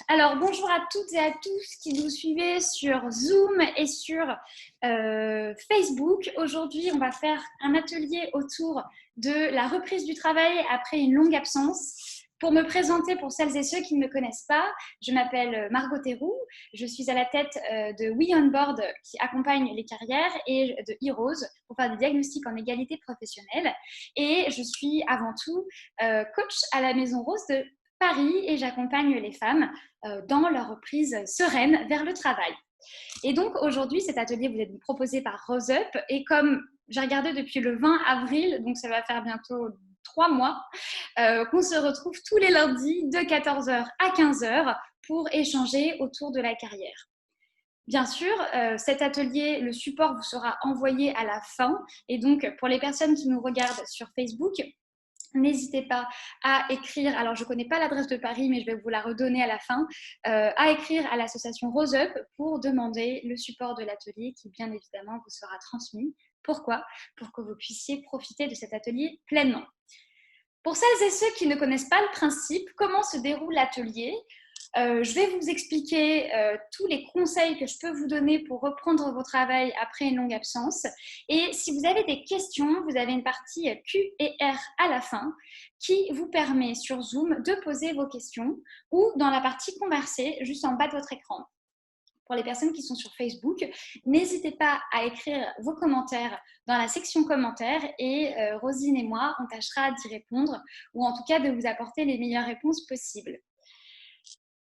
Alors, bonjour à toutes et à tous qui nous suivez sur Zoom et sur Facebook. Aujourd'hui, on va faire un atelier autour de la reprise du travail après une longue absence. Pour me présenter, pour celles et ceux qui ne me connaissent pas, je m'appelle Margot Théroux. Je suis à la tête de We On Board qui accompagne les carrières et de Heroes pour faire des diagnostics en égalité professionnelle. Et je suis avant tout coach à la Maison Rose de Paris et j'accompagne les femmes dans leur reprise sereine vers le travail. Et donc aujourd'hui, cet atelier vous est proposé par Rose Up et comme j'ai regardé depuis le 20 avril, donc ça va faire bientôt 3 mois, qu'on se retrouve tous les lundis de 14h à 15h pour échanger autour de la carrière. Bien sûr, cet atelier, le support vous sera envoyé à la fin et donc pour les personnes qui nous regardent sur Facebook, n'hésitez pas à écrire, alors je ne connais pas l'adresse de Paris, mais je vais vous la redonner à la fin, à écrire à l'association Rose Up pour demander le support de l'atelier qui, bien évidemment, vous sera transmis. Pourquoi ? Pour que vous puissiez profiter de cet atelier pleinement. Pour celles et ceux qui ne connaissent pas le principe, comment se déroule l'atelier ? Je vais vous expliquer tous les conseils que je peux vous donner pour reprendre votre travail après une longue absence. Et si vous avez des questions, vous avez une partie Q&R à la fin qui vous permet sur Zoom de poser vos questions ou dans la partie conversée juste en bas de votre écran. Pour les personnes qui sont sur Facebook, n'hésitez pas à écrire vos commentaires dans la section commentaires et Rosine et moi, on tâchera d'y répondre ou en tout cas de vous apporter les meilleures réponses possibles.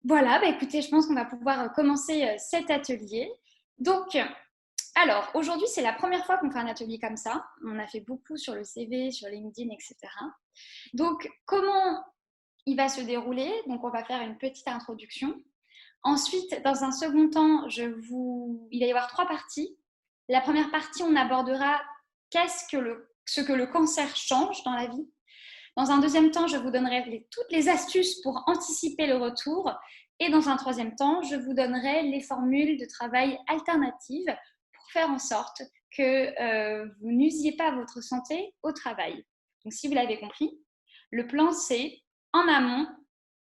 Voilà, écoutez, je pense qu'on va pouvoir commencer cet atelier. Donc, alors, aujourd'hui, c'est la première fois qu'on fait un atelier comme ça. On a fait beaucoup sur le CV, sur LinkedIn, etc. Donc, comment il va se dérouler ? Donc, on va faire une petite introduction. Ensuite, dans un second temps, il va y avoir 3 parties. La première partie, on abordera ce que le cancer change dans la vie. Dans un deuxième temps, je vous donnerai toutes les astuces pour anticiper le retour. Et dans un troisième temps, je vous donnerai les formules de travail alternatives pour faire en sorte que vous n'usiez pas votre santé au travail. Donc, si vous l'avez compris, le plan, c'est en amont,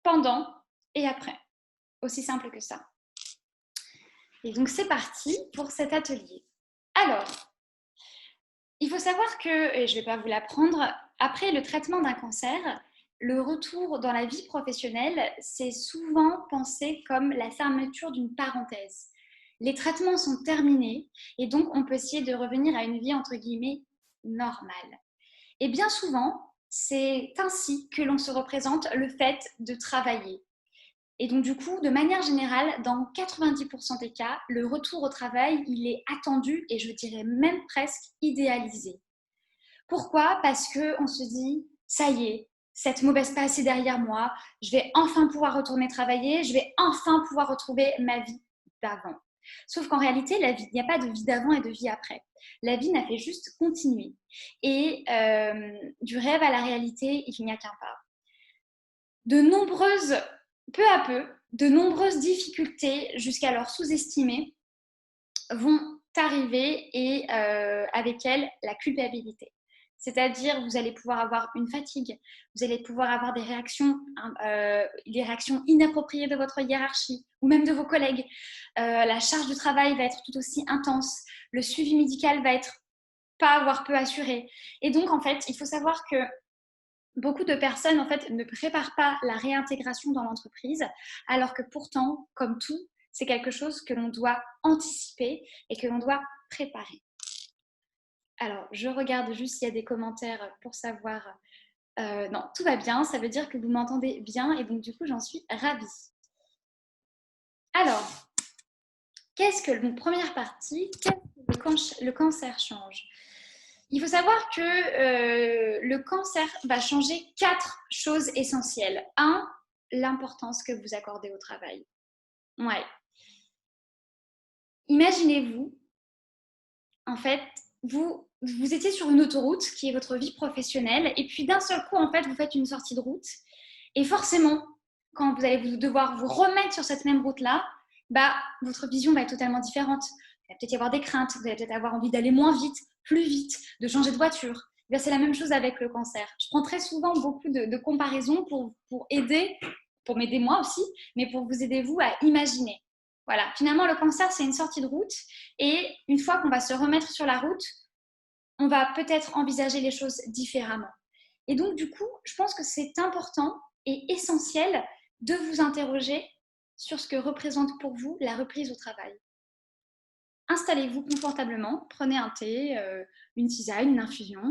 pendant et après. Aussi simple que ça. Et donc, c'est parti pour cet atelier. Alors, il faut savoir que, et je ne vais pas vous l'apprendre, après le traitement d'un cancer, le retour dans la vie professionnelle, c'est souvent pensé comme la fermeture d'une parenthèse. Les traitements sont terminés et donc on peut essayer de revenir à une vie entre guillemets normale. Et bien souvent, c'est ainsi que l'on se représente le fait de travailler. Et donc du coup, de manière générale, dans 90% des cas, le retour au travail, il est attendu et je dirais même presque idéalisé. Pourquoi ? Parce qu'on se dit, ça y est, cette mauvaise passe est derrière moi, je vais enfin pouvoir retourner travailler, je vais enfin pouvoir retrouver ma vie d'avant. Sauf qu'en réalité, il n'y a pas de vie d'avant et de vie après. La vie n'a fait juste continuer. Et du rêve à la réalité, il n'y a qu'un pas. Peu à peu, de nombreuses difficultés, jusqu'alors sous-estimées, vont arriver et avec elles, la culpabilité. C'est-à-dire, vous allez pouvoir avoir une fatigue, vous allez pouvoir avoir des réactions inappropriées de votre hiérarchie ou même de vos collègues. La charge de travail va être tout aussi intense. Le suivi médical va être pas voire peu assuré. Et donc, en fait, il faut savoir que beaucoup de personnes, en fait, ne préparent pas la réintégration dans l'entreprise, alors que pourtant, comme tout, c'est quelque chose que l'on doit anticiper et que l'on doit préparer. Alors, je regarde juste s'il y a des commentaires pour savoir. Non, tout va bien, ça veut dire que vous m'entendez bien et donc du coup, j'en suis ravie. Alors, première partie, qu'est-ce que le cancer change ? Il faut savoir que le cancer va changer 4 choses essentielles. 1, l'importance que vous accordez au travail. Ouais. Imaginez-vous, en fait, vous étiez sur une autoroute qui est votre vie professionnelle et puis d'un seul coup, en fait, vous faites une sortie de route et forcément, quand vous allez devoir vous remettre sur cette même route-là, votre vision va être totalement différente. Il va peut-être y avoir des craintes, vous allez peut-être avoir envie d'aller moins vite, plus vite, de changer de voiture. C'est la même chose avec le cancer. Je prends très souvent beaucoup de comparaisons pour aider pour m'aider moi aussi, mais pour vous aider vous à imaginer. Voilà, finalement, le cancer, c'est une sortie de route. Et une fois qu'on va se remettre sur la route, on va peut-être envisager les choses différemment. Et donc, du coup, je pense que c'est important et essentiel de vous interroger sur ce que représente pour vous la reprise au travail. Installez-vous confortablement, prenez un thé, une tisane, une infusion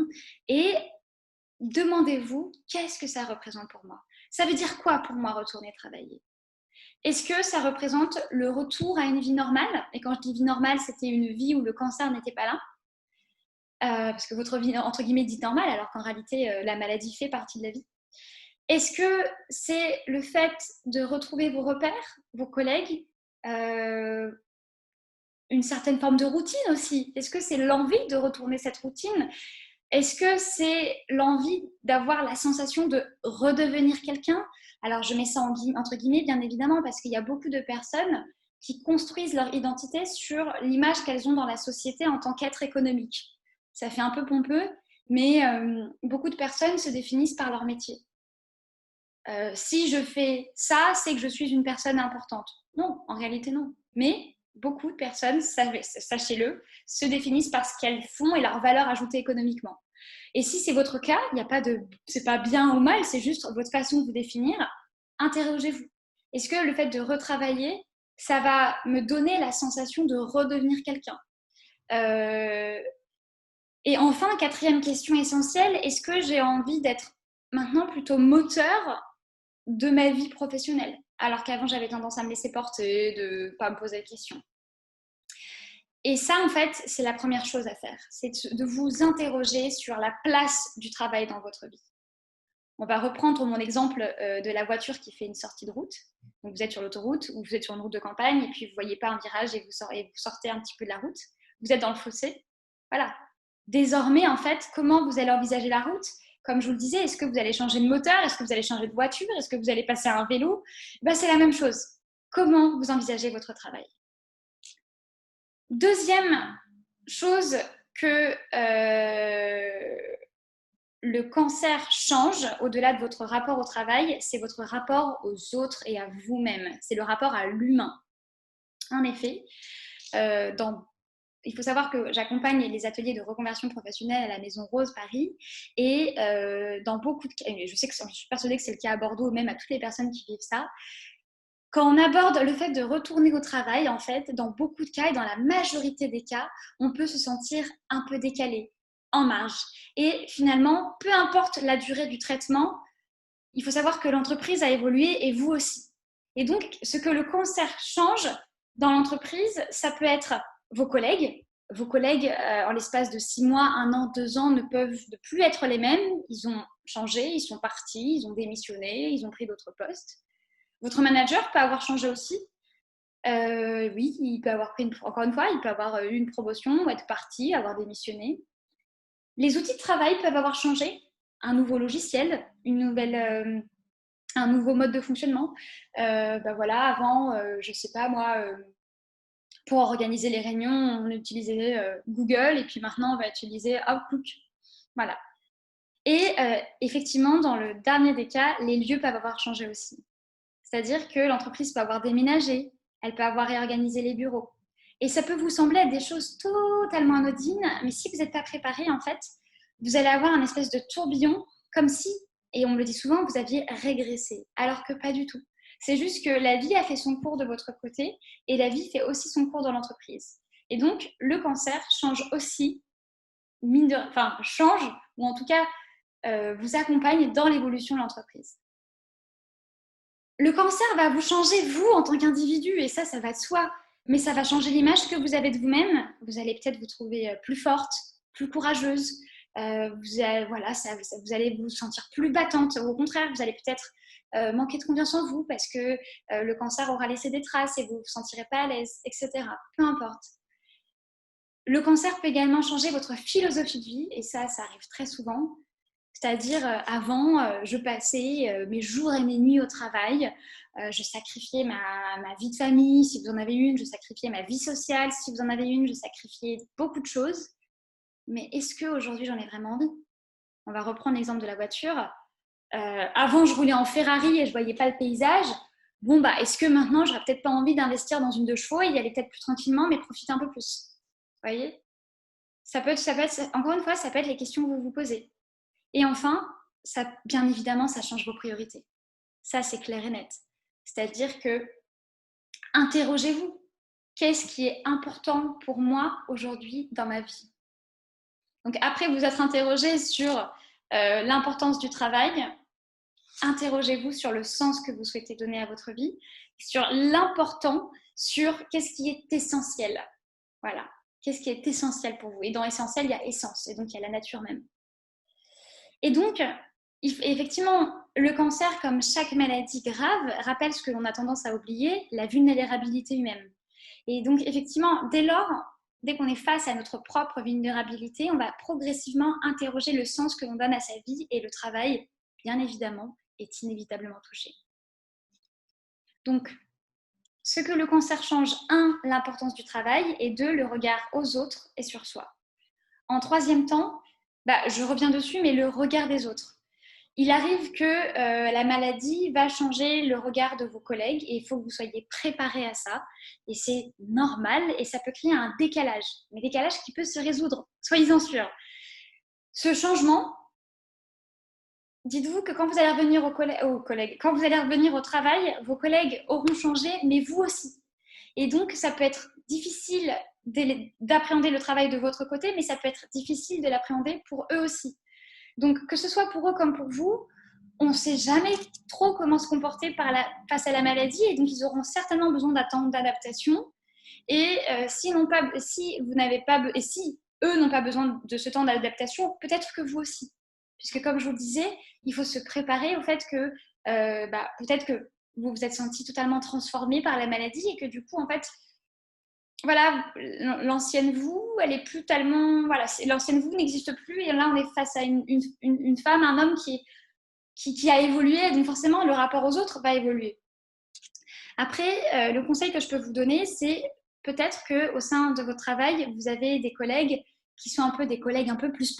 et demandez-vous qu'est-ce que ça représente pour moi. Ça veut dire quoi pour moi retourner travailler? Est-ce que ça représente le retour à une vie normale? Et quand je dis vie normale, c'était une vie où le cancer n'était pas là. Parce que votre vie, entre guillemets, dite normale, alors qu'en réalité, la maladie fait partie de la vie. Est-ce que c'est le fait de retrouver vos repères, vos collègues, une certaine forme de routine aussi? Est-ce que c'est l'envie de retourner cette routine? Est-ce que c'est l'envie d'avoir la sensation de redevenir quelqu'un? Alors, je mets ça entre guillemets, bien évidemment, parce qu'il y a beaucoup de personnes qui construisent leur identité sur l'image qu'elles ont dans la société en tant qu'être économique. Ça fait un peu pompeux, mais beaucoup de personnes se définissent par leur métier. Si je fais ça, c'est que je suis une personne importante. Non, en réalité, non. Mais beaucoup de personnes, sachez-le, se définissent par ce qu'elles font et leur valeur ajoutée économiquement. Et si c'est votre cas, il n'y a pas de, c'est pas bien ou mal, c'est juste votre façon de vous définir. Interrogez-vous. Est-ce que le fait de retravailler, ça va me donner la sensation de redevenir quelqu'un? Et enfin, quatrième question essentielle, est-ce que j'ai envie d'être maintenant plutôt moteur de ma vie professionnelle, alors qu'avant j'avais tendance à me laisser porter, de ne pas me poser de questions. Et ça, en fait, c'est la première chose à faire, c'est de vous interroger sur la place du travail dans votre vie. On va reprendre mon exemple de la voiture qui fait une sortie de route. Donc vous êtes sur l'autoroute ou vous êtes sur une route de campagne et puis vous ne voyez pas un virage et vous sortez un petit peu de la route. Vous êtes dans le fossé. Voilà. Désormais, en fait, comment vous allez envisager la route? Comme je vous le disais, est-ce que vous allez changer de moteur? Est-ce que vous allez changer de voiture? Est-ce que vous allez passer à un vélo? C'est la même chose. Comment vous envisagez votre travail? Deuxième chose que le cancer change au-delà de votre rapport au travail, c'est votre rapport aux autres et à vous-même. C'est le rapport à l'humain. En effet, il faut savoir que j'accompagne les ateliers de reconversion professionnelle à la Maison Rose Paris et dans beaucoup de cas, je suis persuadée que c'est le cas à Bordeaux, même à toutes les personnes qui vivent ça, quand on aborde le fait de retourner au travail, en fait, dans beaucoup de cas et dans la majorité des cas, on peut se sentir un peu décalé, en marge. Et finalement, peu importe la durée du traitement, il faut savoir que l'entreprise a évolué et vous aussi. Et donc, ce que le cancer change dans l'entreprise, ça peut être vos collègues. Vos collègues, en l'espace de 6 mois, 1 an, 2 ans, ne peuvent plus être les mêmes. Ils ont changé, ils sont partis, ils ont démissionné, ils ont pris d'autres postes. Votre manager peut avoir changé aussi. Oui, il peut avoir pris, encore une fois, il peut avoir eu une promotion, être parti, avoir démissionné. Les outils de travail peuvent avoir changé. Un nouveau logiciel, un nouveau mode de fonctionnement. Voilà, avant, je ne sais pas moi, pour organiser les réunions, on utilisait Google et puis maintenant, on va utiliser Outlook. Voilà. Et effectivement, dans le dernier des cas, les lieux peuvent avoir changé aussi. C'est-à-dire que l'entreprise peut avoir déménagé, elle peut avoir réorganisé les bureaux. Et ça peut vous sembler être des choses totalement anodines, mais si vous n'êtes pas préparé, en fait, vous allez avoir un espèce de tourbillon, comme si, et on me le dit souvent, vous aviez régressé, alors que pas du tout. C'est juste que la vie a fait son cours de votre côté et la vie fait aussi son cours dans l'entreprise. Et donc, le cancer change aussi, change, ou en tout cas, vous accompagne dans l'évolution de l'entreprise. Le cancer va vous changer, vous, en tant qu'individu, et ça va de soi. Mais ça va changer l'image que vous avez de vous-même. Vous allez peut-être vous trouver plus forte, plus courageuse. Vous allez vous sentir plus battante. Au contraire, vous allez peut-être manquer de confiance en vous parce que le cancer aura laissé des traces et vous ne vous sentirez pas à l'aise, etc. Peu importe. Le cancer peut également changer votre philosophie de vie, et ça arrive très souvent. C'est-à-dire, avant, je passais mes jours et mes nuits au travail. Je sacrifiais ma vie de famille, si vous en avez une. Je sacrifiais ma vie sociale, si vous en avez une. Je sacrifiais beaucoup de choses. Mais est-ce qu'aujourd'hui, j'en ai vraiment envie? On va reprendre l'exemple de la voiture. avant, je roulais en Ferrari et je voyais pas le paysage. Bon, bah, est-ce que maintenant, j'aurais peut-être pas envie d'investir dans une 2 chevaux et y aller peut-être plus tranquillement, mais profiter un peu plus. Vous voyez, encore une fois, ça peut être les questions que vous vous posez. Et enfin, ça, bien évidemment, ça change vos priorités. Ça, c'est clair et net. C'est-à-dire que interrogez-vous. Qu'est-ce qui est important pour moi aujourd'hui dans ma vie? Donc après vous être interrogé sur l'importance du travail, interrogez-vous sur le sens que vous souhaitez donner à votre vie, sur l'important, sur qu'est-ce qui est essentiel. Voilà, qu'est-ce qui est essentiel pour vous. Et dans essentiel, il y a essence, et donc il y a la nature même. Et donc, effectivement, le cancer, comme chaque maladie grave, rappelle ce que l'on a tendance à oublier, la vulnérabilité humaine. Et donc, effectivement, dès qu'on est face à notre propre vulnérabilité, on va progressivement interroger le sens que l'on donne à sa vie et le travail, bien évidemment, est inévitablement touché. Donc, ce que le cancer change, 1, l'importance du travail et 2, le regard aux autres et sur soi. En troisième temps, je reviens dessus, mais le regard des autres. Il arrive que la maladie va changer le regard de vos collègues et il faut que vous soyez préparés à ça. Et c'est normal et ça peut créer un décalage, mais décalage qui peut se résoudre, soyez-en sûrs. Ce changement, dites-vous que quand vous allez revenir quand vous allez revenir au travail, vos collègues auront changé, mais vous aussi. Et donc, ça peut être difficile d'appréhender le travail de votre côté, mais ça peut être difficile de l'appréhender pour eux aussi. Donc, que ce soit pour eux comme pour vous, on ne sait jamais trop comment se comporter face à la maladie et donc ils auront certainement besoin d'un temps d'adaptation. Et si eux n'ont pas besoin de ce temps d'adaptation, peut-être que vous aussi. Puisque comme je vous le disais, il faut se préparer au fait que peut-être que vous vous êtes senti totalement transformé par la maladie et que du coup, en fait, voilà, l'ancienne vous, elle est plus tellement... Voilà, l'ancienne vous n'existe plus et là, on est face à une femme, un homme qui a évolué, donc forcément, le rapport aux autres va évoluer. Après, le conseil que je peux vous donner, c'est peut-être qu'au sein de votre travail, vous avez des collègues qui sont un peu des collègues un peu plus,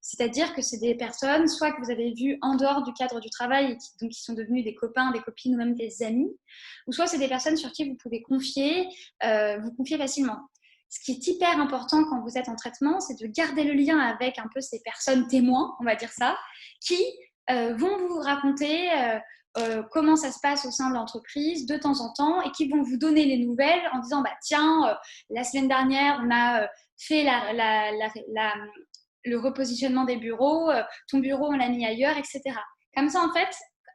c'est-à-dire que c'est des personnes, soit que vous avez vues en dehors du cadre du travail, et donc qui sont devenus des copains, des copines ou même des amis, ou soit c'est des personnes sur qui vous pouvez vous confier facilement. Ce qui est hyper important quand vous êtes en traitement, c'est de garder le lien avec un peu ces personnes témoins, on va dire ça, qui vont vous raconter comment ça se passe au sein de l'entreprise de temps en temps et qui vont vous donner les nouvelles en disant tiens, la semaine dernière, on a fait le repositionnement des bureaux, ton bureau, on l'a mis ailleurs, etc. Comme ça, en fait,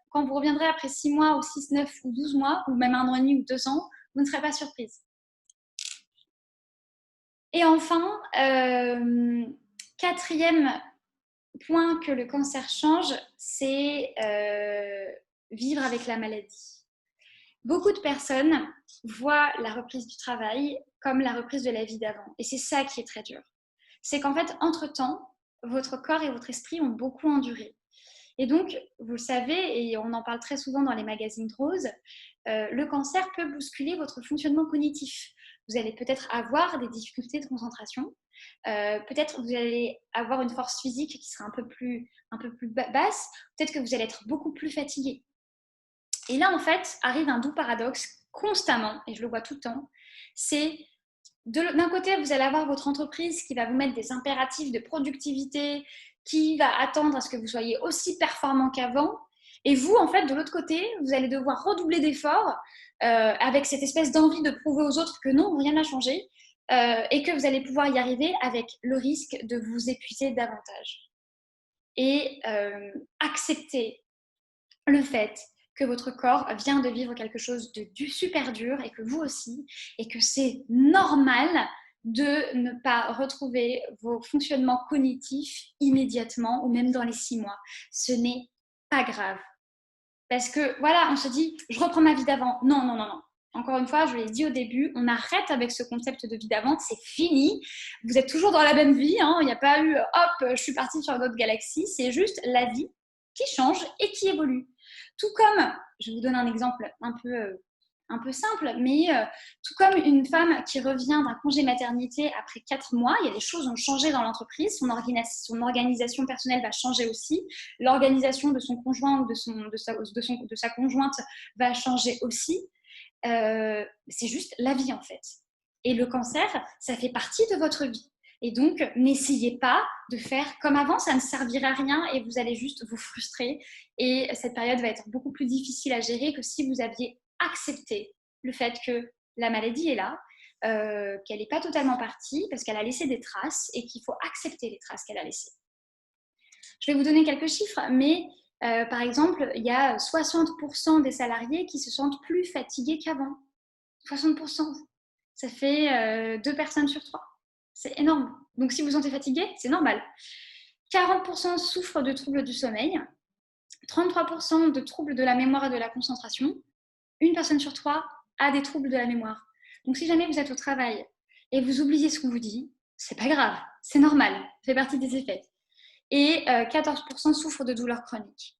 quand vous reviendrez après 6 mois ou 6, 9 ou 12 mois, ou même 1 an et demi ou 2 ans, vous ne serez pas surprise. Et enfin, quatrième point que le cancer change, c'est vivre avec la maladie. Beaucoup de personnes voient la reprise du travail comme la reprise de la vie d'avant. Et c'est ça qui est très dur. C'est qu'en fait, entre-temps, votre corps et votre esprit ont beaucoup enduré. Et donc, vous le savez, et on en parle très souvent dans les magazines de rose, le cancer peut bousculer votre fonctionnement cognitif. Vous allez peut-être avoir des difficultés de concentration, peut-être vous allez avoir une force physique qui sera un peu plus basse, peut-être que vous allez être beaucoup plus fatigué. Et là, en fait, arrive un doux paradoxe constamment, et je le vois tout le temps, c'est d'un côté, vous allez avoir votre entreprise qui va vous mettre des impératifs de productivité, qui va attendre à ce que vous soyez aussi performant qu'avant. Et vous, en fait, de l'autre côté, vous allez devoir redoubler d'efforts avec cette espèce d'envie de prouver aux autres que non, rien n'a changé et que vous allez pouvoir y arriver avec le risque de vous épuiser davantage. Et accepter le fait que votre corps vient de vivre quelque chose de super dur et que vous aussi, et que c'est normal de ne pas retrouver vos fonctionnements cognitifs immédiatement ou même dans les 6 mois. Ce n'est pas grave. Parce que voilà, on se dit, je reprends ma vie d'avant. Non, non, non, non. Encore une fois, je l'ai dit au début, on arrête avec ce concept de vie d'avant, c'est fini. Vous êtes toujours dans la même vie, il n'y a pas eu, hop, je suis partie sur une autre galaxie. C'est juste la vie qui change et qui évolue. Tout comme, je vais vous donner un exemple un peu un peu simple, mais tout comme une femme qui revient d'un congé maternité après 4 mois, il y a des choses qui ont changé dans l'entreprise, son organisation personnelle va changer aussi, l'organisation de son conjoint ou de sa conjointe va changer aussi. C'est juste la vie en fait. Et le cancer, ça fait partie de votre vie. Et donc, n'essayez pas de faire comme avant, ça ne servira à rien et vous allez juste vous frustrer. Et cette période va être beaucoup plus difficile à gérer que si vous aviez accepté le fait que la maladie est là, qu'elle n'est pas totalement partie parce qu'elle a laissé des traces et qu'il faut accepter les traces qu'elle a laissées. Je vais vous donner quelques chiffres, mais par exemple, il y a 60% des salariés qui se sentent plus fatigués qu'avant. 60%. Ça fait 2 personnes sur 3. C'est énorme. Donc, si vous vous sentez fatigué, c'est normal. 40% souffrent de troubles du sommeil, 33% de troubles de la mémoire et de la concentration. Une personne sur 3 a des troubles de la mémoire. Donc, si jamais vous êtes au travail et vous oubliez ce qu'on vous dit, c'est pas grave, c'est normal, ça fait partie des effets. Et 14% souffrent de douleurs chroniques.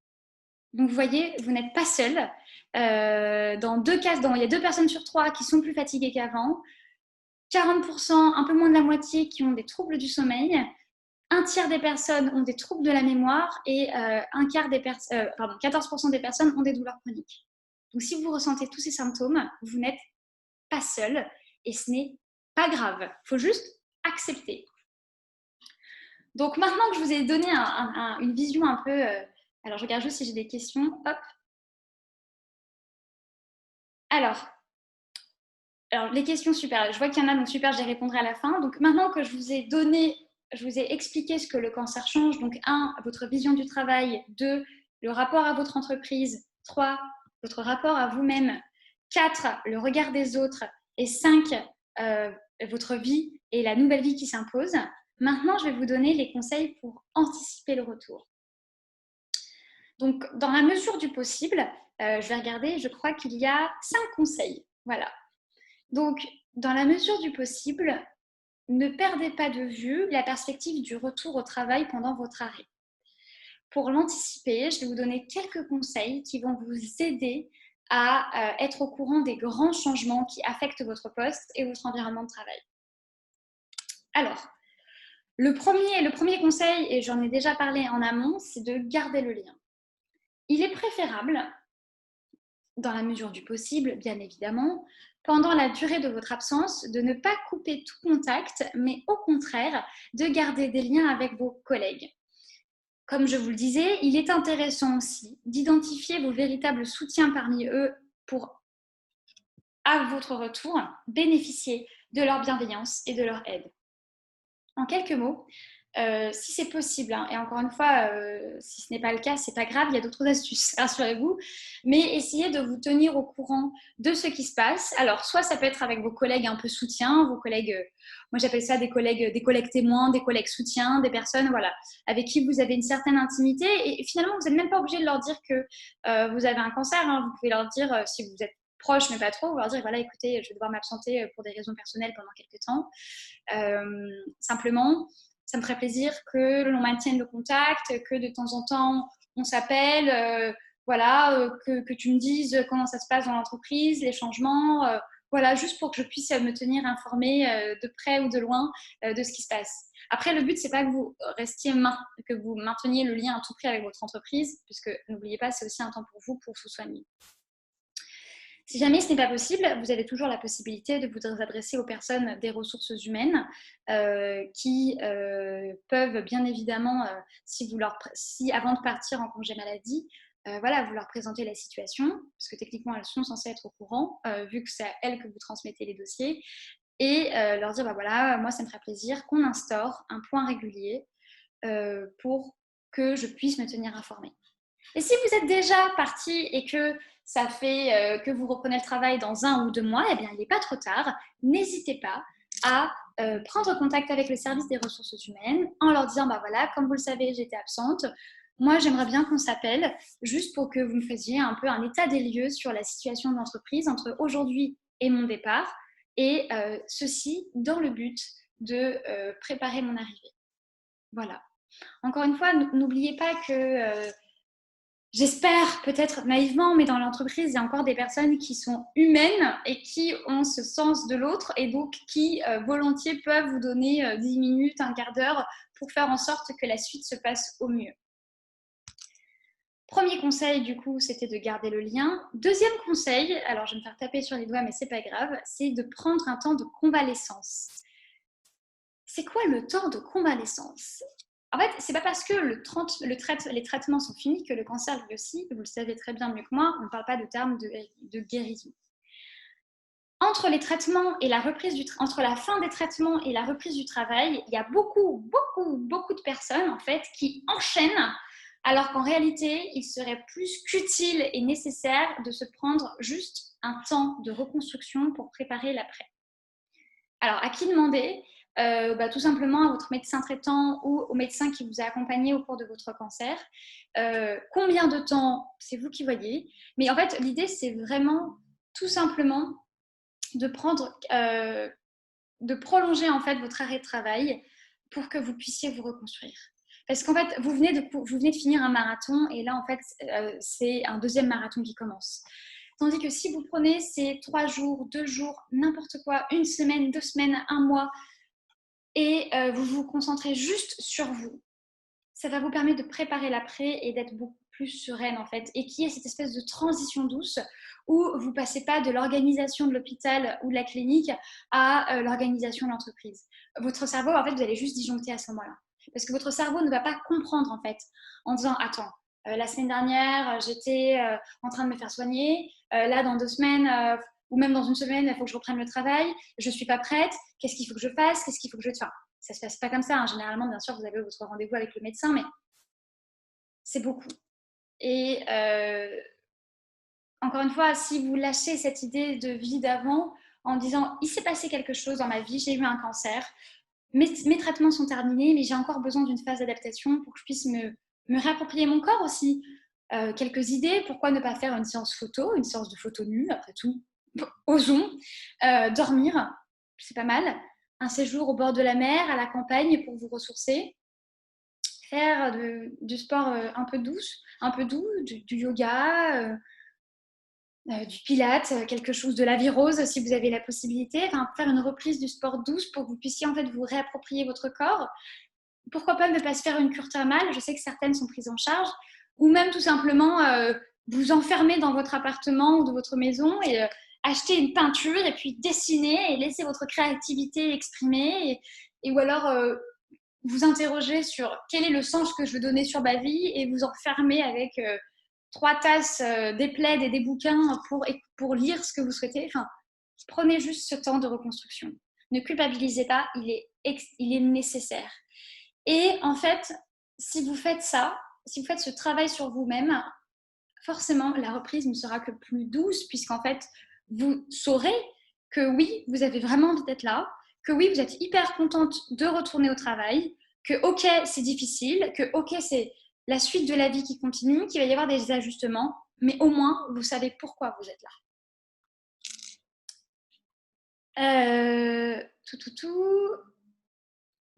Donc, vous voyez, vous n'êtes pas seul. Dans 2 cas, il y a 2 personnes sur 3 qui sont plus fatiguées qu'avant. 40%, un peu moins de la moitié, qui ont des troubles du sommeil. Un tiers des personnes ont des troubles de la mémoire et 14% des personnes ont des douleurs chroniques. Donc, si vous ressentez tous ces symptômes, vous n'êtes pas seul et ce n'est pas grave. Il faut juste accepter. Donc, maintenant que je vous ai donné une vision un peu... alors, je regarde juste si j'ai des questions. Hop. Alors, les questions, super. Je vois qu'il y en a, donc super, je les répondrai à la fin. Donc, maintenant que je vous ai expliqué ce que le cancer change, donc 1, votre vision du travail, 2, le rapport à votre entreprise, 3, votre rapport à vous-même, 4, le regard des autres, et 5, votre vie et la nouvelle vie qui s'impose. Maintenant, je vais vous donner les conseils pour anticiper le retour. Donc, dans la mesure du possible, je vais regarder, je crois qu'il y a 5 conseils. Voilà. Donc, dans la mesure du possible, ne perdez pas de vue la perspective du retour au travail pendant votre arrêt. Pour l'anticiper, je vais vous donner quelques conseils qui vont vous aider à être au courant des grands changements qui affectent votre poste et votre environnement de travail. Alors, le premier conseil, et j'en ai déjà parlé en amont, c'est de garder le lien. Il est préférable, dans la mesure du possible, bien évidemment, pendant la durée de votre absence, de ne pas couper tout contact, mais au contraire, de garder des liens avec vos collègues. Comme je vous le disais, il est intéressant aussi d'identifier vos véritables soutiens parmi eux pour, à votre retour, bénéficier de leur bienveillance et de leur aide. En quelques mots, si c'est possible, et encore une fois, si ce n'est pas le cas, c'est pas grave, il y a d'autres astuces, rassurez-vous, mais essayez de vous tenir au courant de ce qui se passe. Alors, soit ça peut être avec vos collègues un peu soutien, vos collègues, moi j'appelle ça des collègues témoins, des collègues soutiens, des personnes voilà, avec qui vous avez une certaine intimité, et finalement, vous n'êtes même pas obligé de leur dire que vous avez un cancer, hein. Vous pouvez leur dire, si vous êtes proche, mais pas trop, vous leur dire, voilà, écoutez, je vais devoir m'absenter pour des raisons personnelles pendant quelques temps. Simplement, ça me ferait plaisir que l'on maintienne le contact, que de temps en temps, on s'appelle, voilà, que tu me dises comment ça se passe dans l'entreprise, les changements, voilà, juste pour que je puisse me tenir informée de près ou de loin de ce qui se passe. Après, le but, c'est pas que vous que vous mainteniez le lien à tout prix avec votre entreprise, puisque n'oubliez pas, c'est aussi un temps pour vous soigner. Si jamais ce n'est pas possible, vous avez toujours la possibilité de vous adresser aux personnes des ressources humaines qui peuvent bien évidemment, si avant de partir en congé maladie, voilà, vous leur présentez la situation, parce que techniquement elles sont censées être au courant, vu que c'est à elles que vous transmettez les dossiers, et leur dire, bah voilà, moi ça me ferait plaisir qu'on instaure un point régulier pour que je puisse me tenir informée. Et si vous êtes déjà parti et que ça fait que vous reprenez le travail dans 1 ou 2 mois, eh bien, il n'est pas trop tard. N'hésitez pas à prendre contact avec le service des ressources humaines en leur disant, bah voilà, comme vous le savez, j'étais absente. Moi, j'aimerais bien qu'on s'appelle juste pour que vous me faisiez un peu un état des lieux sur la situation de l'entreprise entre aujourd'hui et mon départ, et ceci dans le but de préparer mon arrivée. Voilà. Encore une fois, n'oubliez pas que J'espère, peut-être naïvement, mais dans l'entreprise, il y a encore des personnes qui sont humaines et qui ont ce sens de l'autre et donc qui volontiers peuvent vous donner 10 minutes, un quart d'heure pour faire en sorte que la suite se passe au mieux. Premier conseil, du coup, c'était de garder le lien. Deuxième conseil, alors je vais me faire taper sur les doigts, mais c'est pas grave, c'est de prendre un temps de convalescence. C'est quoi le temps de convalescence? En fait, c'est pas parce que les traitements sont finis que le cancer lui aussi, vous le savez très bien mieux que moi, on ne parle pas de termes de guérison. Entre les traitements et la reprise entre la fin des traitements et la reprise du travail, il y a beaucoup de personnes en fait qui enchaînent, alors qu'en réalité, il serait plus qu'utile et nécessaire de se prendre juste un temps de reconstruction pour préparer l'après. Alors, à qui demander? Tout simplement à votre médecin traitant ou au médecin qui vous a accompagné au cours de votre cancer. Combien de temps? C'est vous qui voyez. Mais en fait, l'idée, c'est vraiment tout simplement de prolonger en fait votre arrêt de travail pour que vous puissiez vous reconstruire. Parce qu'en fait, vous venez de finir un marathon et là, en fait, c'est un deuxième marathon qui commence. Tandis que si vous prenez ces 3 jours, 2 jours, n'importe quoi, 1 semaine, 2 semaines, 1 mois, et vous vous concentrez juste sur vous, ça va vous permettre de préparer l'après et d'être beaucoup plus sereine en fait, et qu'il y ait cette espèce de transition douce où vous ne passez pas de l'organisation de l'hôpital ou de la clinique à l'organisation de l'entreprise. Votre cerveau, en fait, vous allez juste disjoncter à ce moment-là. Parce que votre cerveau ne va pas comprendre en fait en disant « Attends, la semaine dernière, j'étais en train de me faire soigner, là dans 2 semaines… ou même dans 1 semaine, il faut que je reprenne le travail, je ne suis pas prête, qu'est-ce qu'il faut que je fasse, qu'est-ce qu'il faut que je fasse ?» Ça ne se passe pas comme ça. Hein. Généralement, bien sûr, vous avez votre rendez-vous avec le médecin, mais c'est beaucoup. Et encore une fois, si vous lâchez cette idée de vie d'avant en disant « il s'est passé quelque chose dans ma vie, j'ai eu un cancer, mes traitements sont terminés, mais j'ai encore besoin d'une phase d'adaptation pour que je puisse me réapproprier mon corps aussi. Quelques idées, pourquoi ne pas faire une séance photo, une séance de photo nue, après tout, osons. Dormir, c'est pas mal. Un séjour au bord de la mer, à la campagne pour vous ressourcer. Faire du sport un peu doux, du yoga, du pilates, quelque chose de la virose si vous avez la possibilité. Enfin, faire une reprise du sport douce pour que vous puissiez en fait vous réapproprier votre corps. Pourquoi pas ne pas se faire une cure thermale? Je sais que certaines sont prises en charge. Ou même tout simplement vous enfermer dans votre appartement ou de votre maison et acheter une peinture et puis dessiner et laisser votre créativité exprimer. Ou alors vous interroger sur quel est le sens que je veux donner sur ma vie et vous enfermer avec 3 tasses, des plaids et des bouquins pour lire ce que vous souhaitez. Enfin, prenez juste ce temps de reconstruction. Ne culpabilisez pas, il est nécessaire. Et en fait, si vous faites ça, si vous faites ce travail sur vous-même, forcément, la reprise ne sera que plus douce puisqu'en fait, vous saurez que oui, vous avez vraiment envie d'être là, que oui, vous êtes hyper contente de retourner au travail, que ok, c'est difficile, que ok, c'est la suite de la vie qui continue, qu'il va y avoir des ajustements, mais au moins, vous savez pourquoi vous êtes là. Tout.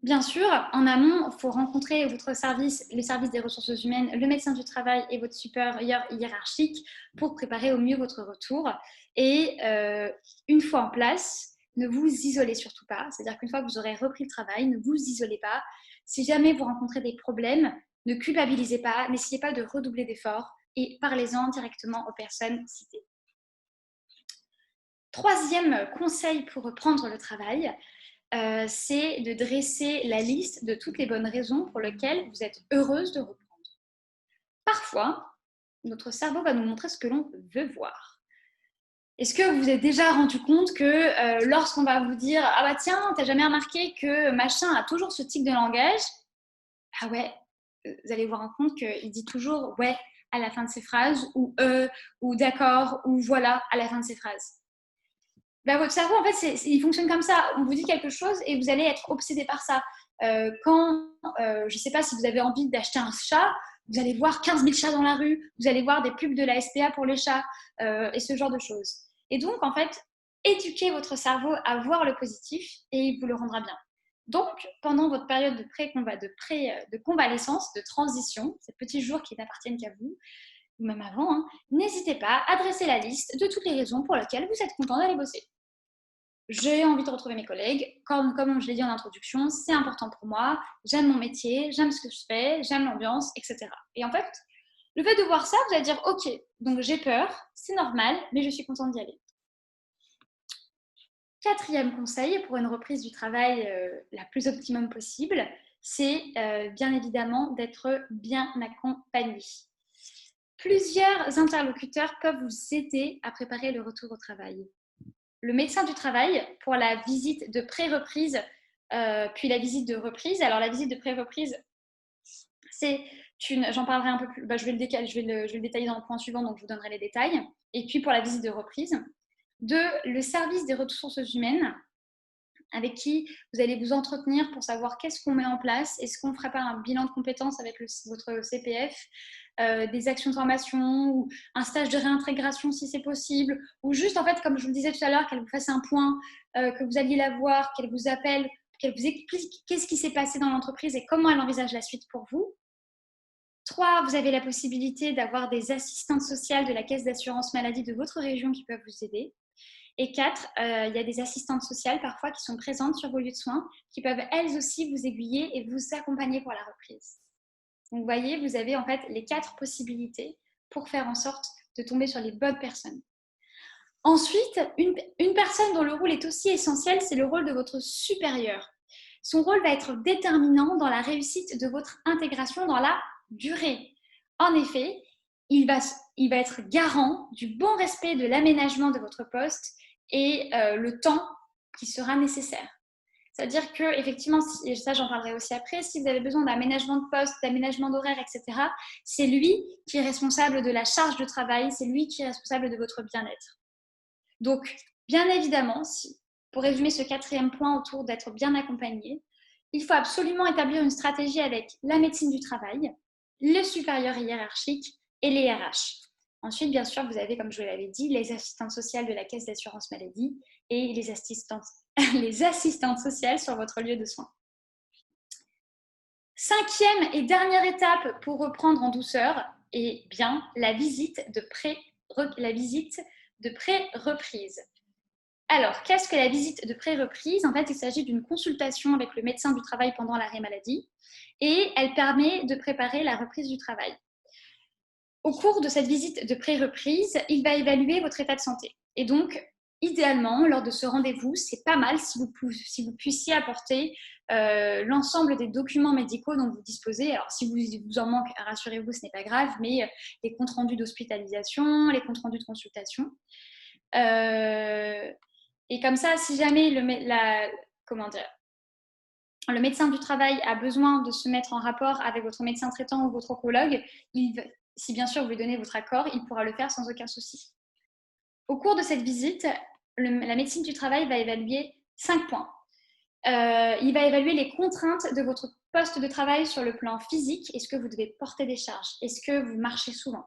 Bien sûr, en amont, il faut rencontrer votre service, le service des ressources humaines, le médecin du travail et votre supérieur hiérarchique pour préparer au mieux votre retour. Et une fois en place, ne vous isolez surtout pas. C'est-à-dire qu'une fois que vous aurez repris le travail, ne vous isolez pas. Si jamais vous rencontrez des problèmes, ne culpabilisez pas, n'essayez pas de redoubler d'efforts et parlez-en directement aux personnes citées. Troisième conseil pour reprendre le travail, c'est de dresser la liste de toutes les bonnes raisons pour lesquelles vous êtes heureuse de reprendre. Parfois, notre cerveau va nous montrer ce que l'on veut voir. Est-ce que vous vous êtes déjà rendu compte que lorsqu'on va vous dire « Ah bah tiens, t'as jamais remarqué que machin a toujours ce tic de langage ?» Ah ouais, vous allez vous rendre compte qu'il dit toujours « ouais » à la fin de ses phrases, ou « d'accord » ou « voilà » à la fin de ses phrases. Ben, votre cerveau, en fait, il fonctionne comme ça. On vous dit quelque chose et vous allez être obsédé par ça. Je ne sais pas si vous avez envie d'acheter un chat, vous allez voir 15 000 chats dans la rue, vous allez voir des pubs de la SPA pour les chats et ce genre de choses. Et donc, en fait, éduquez votre cerveau à voir le positif et il vous le rendra bien. Donc, pendant votre période de convalescence, de transition, ces petits jours qui n'appartiennent qu'à vous, ou même avant, hein, n'hésitez pas à dresser la liste de toutes les raisons pour lesquelles vous êtes content d'aller bosser. J'ai envie de retrouver mes collègues, comme je l'ai dit en introduction, c'est important pour moi, j'aime mon métier, j'aime ce que je fais, j'aime l'ambiance, etc. Et en fait, le fait de voir ça, vous allez dire, ok, donc j'ai peur, c'est normal, mais je suis contente d'y aller. Quatrième conseil pour une reprise du travail la plus optimum possible, c'est bien évidemment d'être bien accompagné. Plusieurs interlocuteurs peuvent vous aider à préparer le retour au travail. Le médecin du travail pour la visite de pré-reprise, puis la visite de reprise. Alors la visite de pré-reprise, j'en parlerai un peu plus, je vais le détailler dans le point suivant, donc je vous donnerai les détails. Et puis pour la visite de reprise, le service des ressources humaines, avec qui vous allez vous entretenir pour savoir qu'est-ce qu'on met en place, est-ce qu'on ne ferait pas un bilan de compétences avec votre CPF, des actions de formation ou un stage de réintégration si c'est possible, ou juste en fait, comme je vous le disais tout à l'heure, qu'elle vous fasse un point, que vous alliez la voir, qu'elle vous appelle, qu'elle vous explique qu'est-ce qui s'est passé dans l'entreprise et comment elle envisage la suite pour vous. 3, vous avez la possibilité d'avoir des assistantes sociales de la caisse d'assurance maladie de votre région qui peuvent vous aider. Et 4, il y a des assistantes sociales parfois qui sont présentes sur vos lieux de soins, qui peuvent elles aussi vous aiguiller et vous accompagner pour la reprise. Donc vous voyez, vous avez en fait les 4 possibilités pour faire en sorte de tomber sur les bonnes personnes. Ensuite, une personne dont le rôle est aussi essentiel, c'est le rôle de votre supérieur. Son rôle va être déterminant dans la réussite de votre intégration dans la durée. En effet, il va être garant du bon respect de l'aménagement de votre poste et le temps qui sera nécessaire. C'est-à-dire que, effectivement, et ça j'en parlerai aussi après, si vous avez besoin d'aménagement de poste, d'aménagement d'horaire, etc., c'est lui qui est responsable de la charge de travail, c'est lui qui est responsable de votre bien-être. Donc, bien évidemment, pour résumer ce 4e point autour d'être bien accompagné, il faut absolument établir une stratégie avec la médecine du travail, le supérieur hiérarchique et les RH. Ensuite, bien sûr, vous avez, comme je vous l'avais dit, les assistantes sociales de la caisse d'assurance maladie et les assistantes sociales sur votre lieu de soins. 5e et dernière étape pour reprendre en douceur, est bien la visite de pré-reprise. Alors, qu'est-ce que la visite de pré-reprise? En fait, il s'agit d'une consultation avec le médecin du travail pendant l'arrêt maladie et elle permet de préparer la reprise du travail. Au cours de cette visite de pré-reprise, il va évaluer votre état de santé. Et donc, idéalement, lors de ce rendez-vous, c'est pas mal si vous puissiez apporter l'ensemble des documents médicaux dont vous disposez. Alors, si vous en manque, rassurez-vous, ce n'est pas grave, mais les comptes rendus d'hospitalisation, les comptes rendus de consultation. Et comme ça, si jamais le médecin du travail a besoin de se mettre en rapport avec votre médecin traitant ou votre oncologue, si bien sûr vous lui donnez votre accord, il pourra le faire sans aucun souci. Au cours de cette visite, la médecine du travail va évaluer 5 points. Il va évaluer les contraintes de votre poste de travail sur le plan physique. Est-ce que vous devez porter des charges? Est-ce que vous marchez souvent?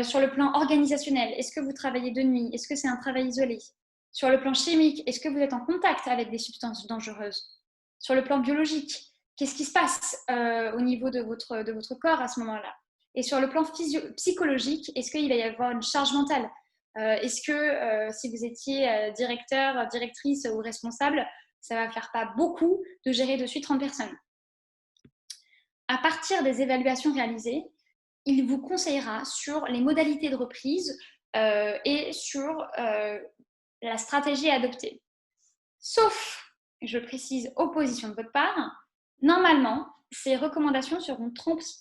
Sur le plan organisationnel, est-ce que vous travaillez de nuit? Est-ce que c'est un travail isolé? Sur le plan chimique, est-ce que vous êtes en contact avec des substances dangereuses? Sur le plan biologique, qu'est-ce qui se passe au niveau de votre corps à ce moment-là? Et sur le plan psychologique, est-ce qu'il va y avoir une charge mentale? Est-ce que si vous étiez directeur, directrice ou responsable, ça va faire pas beaucoup de gérer de suite 30 personnes? À partir des évaluations réalisées, il vous conseillera sur les modalités de reprise et sur la stratégie à adopter. Sauf, je précise, opposition de votre part, normalement, ces recommandations seront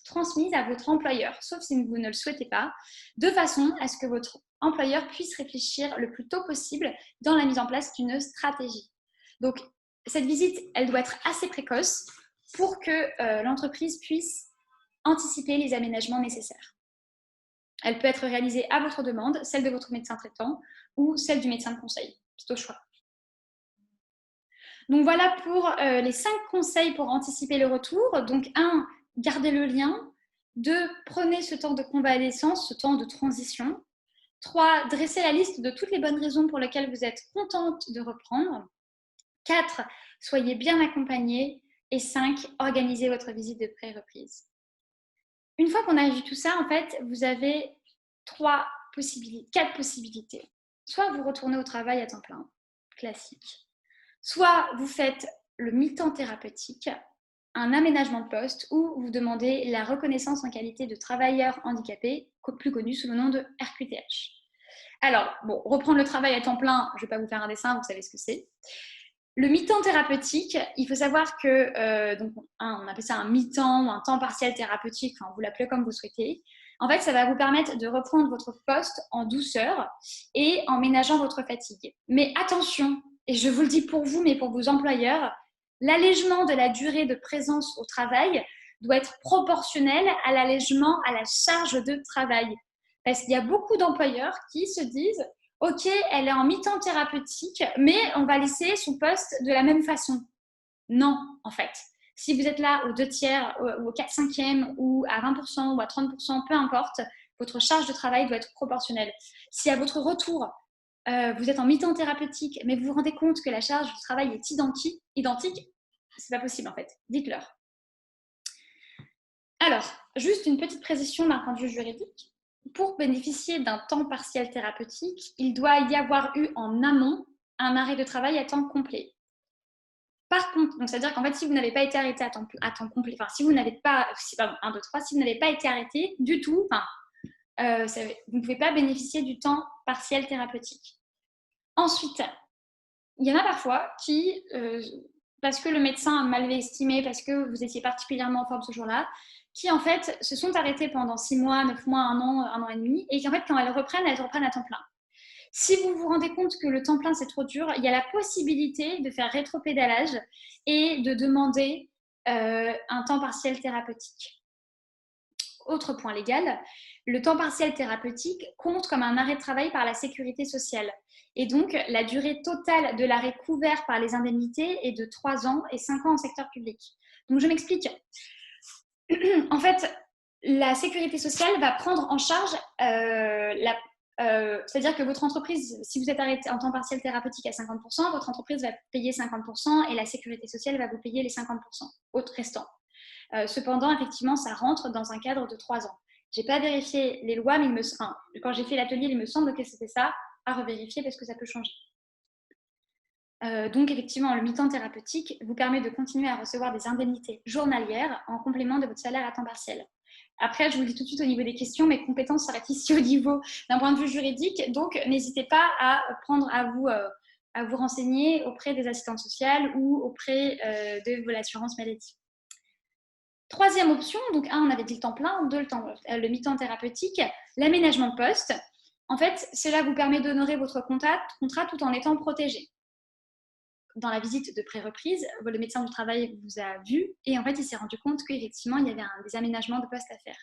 transmises à votre employeur, sauf si vous ne le souhaitez pas, de façon à ce que votre employeur puisse réfléchir le plus tôt possible dans la mise en place d'une stratégie. Donc, cette visite, elle doit être assez précoce pour que l'entreprise puisse anticiper les aménagements nécessaires. Elle peut être réalisée à votre demande, celle de votre médecin traitant ou celle du médecin de conseil. C'est au choix. Donc voilà pour les 5 conseils pour anticiper le retour. Donc 1, gardez le lien. 2, prenez ce temps de convalescence, ce temps de transition. 3, dressez la liste de toutes les bonnes raisons pour lesquelles vous êtes contente de reprendre. 4, soyez bien accompagnés. Et 5, organisez votre visite de pré-reprise. Une fois qu'on a vu tout ça, en fait, vous avez quatre possibilités. Soit vous retournez au travail à temps plein, classique. Soit vous faites le mi-temps thérapeutique, un aménagement de poste, ou vous demandez la reconnaissance en qualité de travailleur handicapé, plus connu sous le nom de RQTH. Alors, bon, reprendre le travail à temps plein, je ne vais pas vous faire un dessin, vous savez ce que c'est. Le mi-temps thérapeutique, il faut savoir que, donc, on appelle ça un mi-temps ou un temps partiel thérapeutique, enfin, vous l'appelez comme vous souhaitez. En fait, ça va vous permettre de reprendre votre poste en douceur et en ménageant votre fatigue. Mais attention, et je vous le dis pour vous, mais pour vos employeurs, l'allègement de la durée de présence au travail doit être proportionnel à l'allègement à la charge de travail. Parce qu'il y a beaucoup d'employeurs qui se disent ok, elle est en mi-temps thérapeutique, mais on va laisser son poste de la même façon. Non, en fait. Si vous êtes là aux 2/3, ou au 4/5, ou à 20%, ou à 30%, peu importe, votre charge de travail doit être proportionnelle. Si à votre retour, vous êtes en mi-temps thérapeutique, mais vous vous rendez compte que la charge de travail est identique, c'est pas possible en fait. Dites-leur. Alors, juste une petite précision d'un point de vue juridique. Pour bénéficier d'un temps partiel thérapeutique, il doit y avoir eu en amont un arrêt de travail à temps complet. Par contre, c'est-à-dire qu'en fait, si vous n'avez pas été arrêté à temps complet, enfin, si vous n'avez pas, pardon, 1, 2, 3, si vous n'avez pas été arrêté du tout, vous ne pouvez pas bénéficier du temps partiel thérapeutique. Ensuite, il y en a parfois qui, parce que le médecin a mal estimé, parce que vous étiez particulièrement en forme ce jour-là, qui en fait se sont arrêtées pendant 6 mois, 9 mois, 1 an et demi, et qu'en fait quand elles reprennent à temps plein. Si vous vous rendez compte que le temps plein c'est trop dur, il y a la possibilité de faire rétropédalage et de demander un temps partiel thérapeutique. Autre point légal, le temps partiel thérapeutique compte comme un arrêt de travail par la sécurité sociale. Et donc, la durée totale de l'arrêt couvert par les indemnités est de 3 ans et 5 ans en secteur public. Donc, je m'explique. En fait, la sécurité sociale va prendre en charge c'est-à-dire que votre entreprise, si vous êtes arrêté en temps partiel thérapeutique à 50%, votre entreprise va payer 50% et la sécurité sociale va vous payer les 50% autres restants. Cependant, effectivement, ça rentre dans un cadre de 3 ans. Je n'ai pas vérifié les lois, mais quand j'ai fait l'atelier, il me semble que c'était ça, à revérifier parce que ça peut changer. Donc, effectivement, le mi-temps thérapeutique vous permet de continuer à recevoir des indemnités journalières en complément de votre salaire à temps partiel. Après, je vous le dis tout de suite au niveau des questions, mes compétences s'arrêtent ici au niveau d'un point de vue juridique, donc n'hésitez pas à vous renseigner auprès des assistantes sociales ou auprès de l'assurance maladie. Troisième option, donc on avait dit le temps plein, 2, le mi-temps thérapeutique, l'aménagement de poste. En fait, cela vous permet d'honorer votre contrat tout en étant protégé. Dans la visite de pré-reprise, le médecin du travail vous a vu et en fait, il s'est rendu compte qu'effectivement, il y avait des aménagements de poste à faire.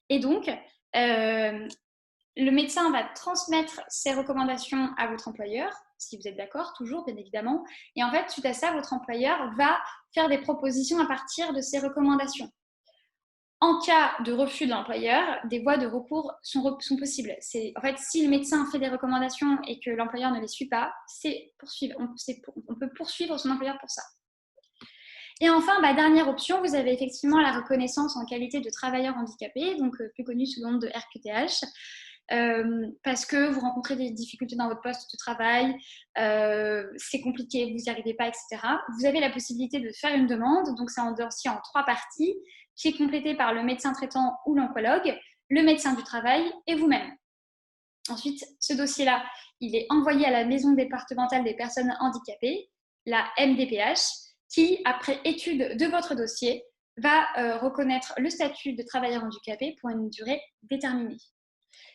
Et donc, le médecin va transmettre ses recommandations à votre employeur, si vous êtes d'accord, toujours, bien évidemment. Et en fait, suite à ça, votre employeur va faire des propositions à partir de ces recommandations. En cas de refus de l'employeur, des voies de recours sont possibles. En fait, si le médecin fait des recommandations et que l'employeur ne les suit pas, on peut poursuivre son employeur pour ça. Et enfin, dernière option, vous avez effectivement la reconnaissance en qualité de travailleur handicapé, donc plus connu sous le nom de RQTH. Parce que vous rencontrez des difficultés dans votre poste de travail, c'est compliqué, vous n'y arrivez pas, etc. Vous avez la possibilité de faire une demande, donc c'est un dossier en 3 parties, qui est complété par le médecin traitant ou l'oncologue, le médecin du travail et vous-même. Ensuite, ce dossier-là, il est envoyé à la maison départementale des personnes handicapées, la MDPH, qui, après étude de votre dossier, va reconnaître le statut de travailleur handicapé pour une durée déterminée.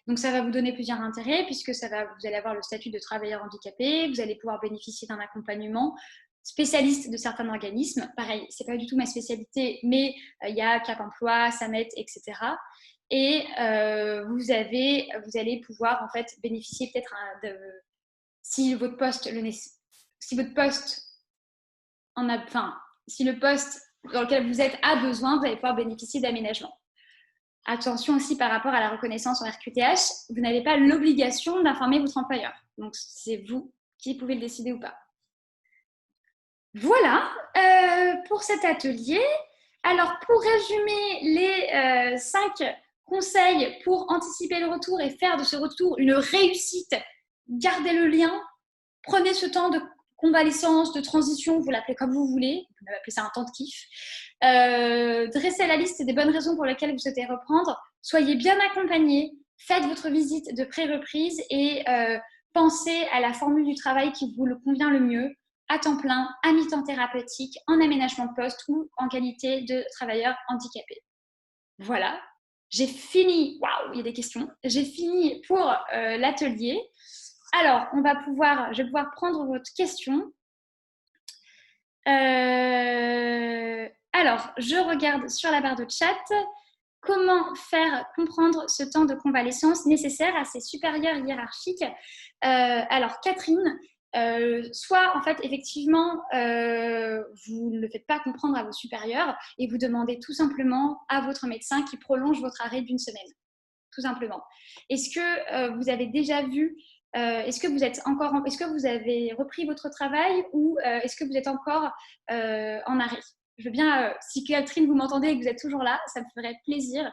Donc, ça va vous donner plusieurs intérêts puisque vous allez avoir le statut de travailleur handicapé, vous allez pouvoir bénéficier d'un accompagnement spécialiste de certains organismes. Pareil, ce n'est pas du tout ma spécialité, mais il y a Cap Emploi, SAMET, etc. Et vous allez pouvoir en fait bénéficier peut-être si le poste dans lequel vous êtes a besoin, vous allez pouvoir bénéficier d'aménagements. Attention aussi par rapport à la reconnaissance en RQTH, vous n'avez pas l'obligation d'informer votre employeur. Donc, c'est vous qui pouvez le décider ou pas. Voilà pour cet atelier. Alors, pour résumer les 5 conseils pour anticiper le retour et faire de ce retour une réussite, gardez le lien, prenez ce temps de convalescence, de transition, vous l'appelez comme vous voulez, vous pouvez appeler ça un temps de kiff. Dressez la liste des bonnes raisons pour lesquelles vous souhaitez reprendre, soyez bien accompagné, faites votre visite de pré-reprise et pensez à la formule du travail qui vous le convient le mieux, à temps plein, à mi-temps thérapeutique, en aménagement de poste ou en qualité de travailleur handicapé. Voilà, j'ai fini. Waouh, il y a des questions. J'ai fini pour l'atelier. Alors, je vais pouvoir prendre votre question. Alors, je regarde sur la barre de chat. Comment faire comprendre ce temps de convalescence nécessaire à ses supérieurs hiérarchiques? Alors, Catherine, soit en fait, effectivement, vous ne le faites pas comprendre à vos supérieurs et vous demandez tout simplement à votre médecin qui prolonge votre arrêt d'1 semaine. Tout simplement. Est-ce que vous avez déjà vu est-ce que vous avez repris votre travail ou est-ce que vous êtes encore en arrêt? Je veux bien, si Catherine, vous m'entendez et que vous êtes toujours là, ça me ferait plaisir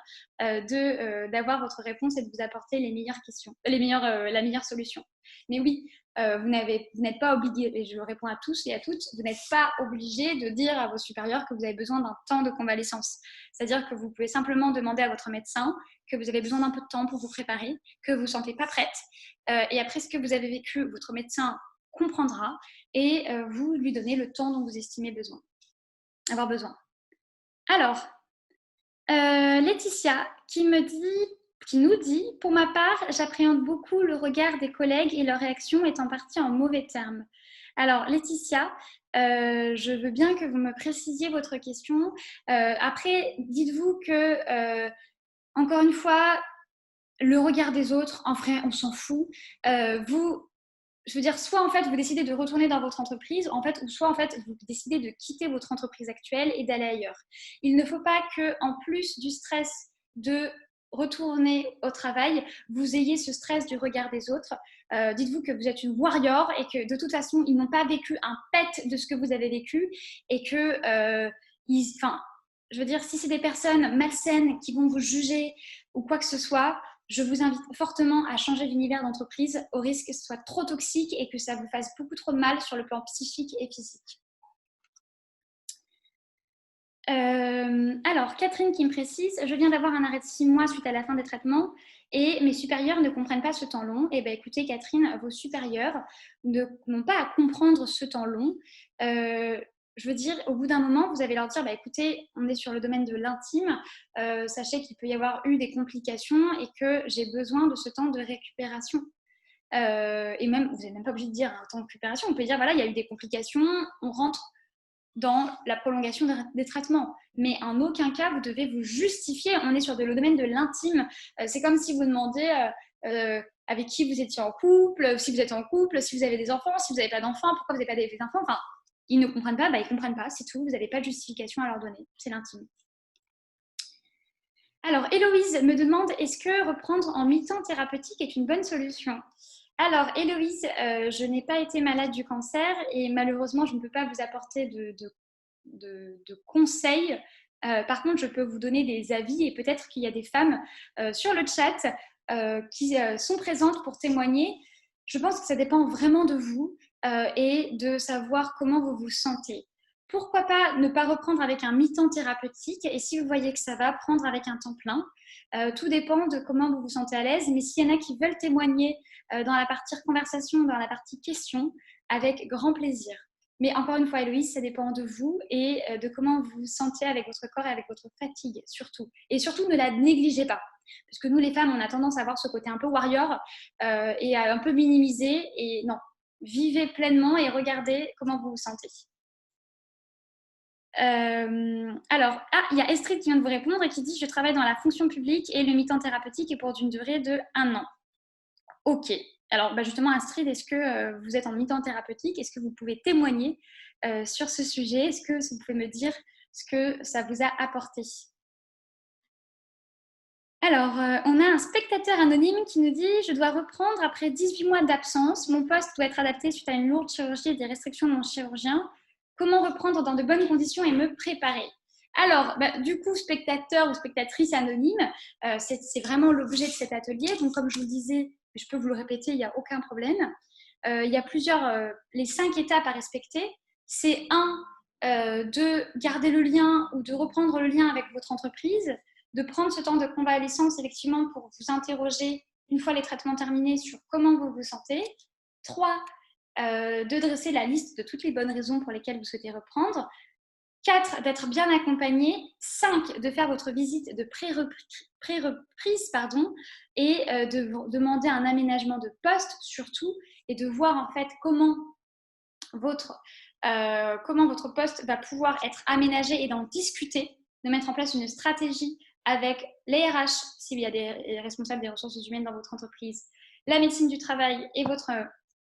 d'avoir votre réponse et de vous apporter les meilleures questions, la meilleure solution. Mais oui, vous n'êtes pas obligé, et je réponds à tous et à toutes, vous n'êtes pas obligé de dire à vos supérieurs que vous avez besoin d'un temps de convalescence. C'est-à-dire que vous pouvez simplement demander à votre médecin que vous avez besoin d'un peu de temps pour vous préparer, que vous ne vous sentez pas prête. Et après ce que vous avez vécu, votre médecin comprendra et vous lui donnez le temps dont vous estimez avoir besoin. Alors, Laetitia qui nous dit, pour ma part, j'appréhende beaucoup le regard des collègues et leur réaction est en partie en mauvais termes. Alors, Laetitia, je veux bien que vous me précisiez votre question. Après, dites-vous que, encore une fois, le regard des autres, en vrai, on s'en fout. Je veux dire, soit en fait, vous décidez de retourner dans votre entreprise, en fait, ou soit en fait, vous décidez de quitter votre entreprise actuelle et d'aller ailleurs. Il ne faut pas que, en plus du stress de retourner au travail, vous ayez ce stress du regard des autres. Dites-vous que vous êtes une warrior et que de toute façon, ils n'ont pas vécu un pet de ce que vous avez vécu et que, je veux dire, si c'est des personnes malsaines qui vont vous juger ou quoi que ce soit, je vous invite fortement à changer d'univers d'entreprise au risque que ce soit trop toxique et que ça vous fasse beaucoup trop de mal sur le plan psychique et physique. Alors, Catherine qui me précise, je viens d'avoir un arrêt de 6 mois suite à la fin des traitements et mes supérieurs ne comprennent pas ce temps long. Eh bien, écoutez, Catherine, vos supérieurs n'ont pas à comprendre ce temps long. Je veux dire, au bout d'un moment, vous allez leur dire, écoutez, on est sur le domaine de l'intime, sachez qu'il peut y avoir eu des complications et que j'ai besoin de ce temps de récupération. Et même, vous n'êtes même pas obligé de dire un temps de récupération, on peut dire, voilà, il y a eu des complications, on rentre dans la prolongation des traitements. Mais en aucun cas, vous devez vous justifier. On est sur le domaine de l'intime. C'est comme si vous demandez avec qui vous étiez en couple, si vous êtes en couple, si vous avez des enfants, si vous n'avez pas d'enfants, pourquoi vous n'avez pas des enfants. Enfin, ils ne comprennent pas, ils ne comprennent pas, c'est tout. Vous n'avez pas de justification à leur donner. C'est l'intime. Alors, Héloïse me demande, est-ce que reprendre en mi-temps thérapeutique est une bonne solution? Alors, Héloïse, je n'ai pas été malade du cancer et malheureusement, je ne peux pas vous apporter de conseils. Par contre, je peux vous donner des avis et peut-être qu'il y a des femmes sur le chat qui sont présentes pour témoigner. Je pense que ça dépend vraiment de vous et de savoir comment vous vous sentez. Pourquoi pas ne pas reprendre avec un mi-temps thérapeutique et si vous voyez que ça va, prendre avec un temps plein. Tout dépend de comment vous vous sentez à l'aise, mais s'il y en a qui veulent témoigner dans la partie conversation, dans la partie questions, avec grand plaisir. Mais encore une fois, Héloïse, ça dépend de vous et de comment vous vous sentez avec votre corps et avec votre fatigue, surtout. Et surtout, ne la négligez pas. Parce que nous, les femmes, on a tendance à avoir ce côté un peu warrior et à un peu minimiser. Et non, vivez pleinement et regardez comment vous vous sentez. Alors, il y a Estrid qui vient de vous répondre et qui dit « Je travaille dans la fonction publique et le mi-temps thérapeutique est pour une durée de 1 an. » Ok. Alors, justement, Astrid, est-ce que vous êtes en mi-temps thérapeutique? Est-ce que vous pouvez témoigner sur ce sujet? Est-ce que vous pouvez me dire ce que ça vous a apporté? Alors, on a un spectateur anonyme qui nous dit « Je dois reprendre après 18 mois d'absence. Mon poste doit être adapté suite à une lourde chirurgie et des restrictions de mon chirurgien. Comment reprendre dans de bonnes conditions et me préparer ?» Alors, du coup, spectateur ou spectatrice anonyme, c'est vraiment l'objet de cet atelier. Donc, comme je vous le disais, je peux vous le répéter, il n'y a aucun problème. Il y a les 5 étapes à respecter. C'est de garder le lien ou de reprendre le lien avec votre entreprise, de prendre ce temps de convalescence effectivement pour vous interroger une fois les traitements terminés sur comment vous vous sentez. 3, de dresser la liste de toutes les bonnes raisons pour lesquelles vous souhaitez reprendre. 4, d'être bien accompagné. 5, de faire votre visite de pré-reprise et de demander un aménagement de poste surtout et de voir en fait comment votre poste va pouvoir être aménagé et d'en discuter, de mettre en place une stratégie avec les RH s'il y a des responsables des ressources humaines dans votre entreprise, la médecine du travail et votre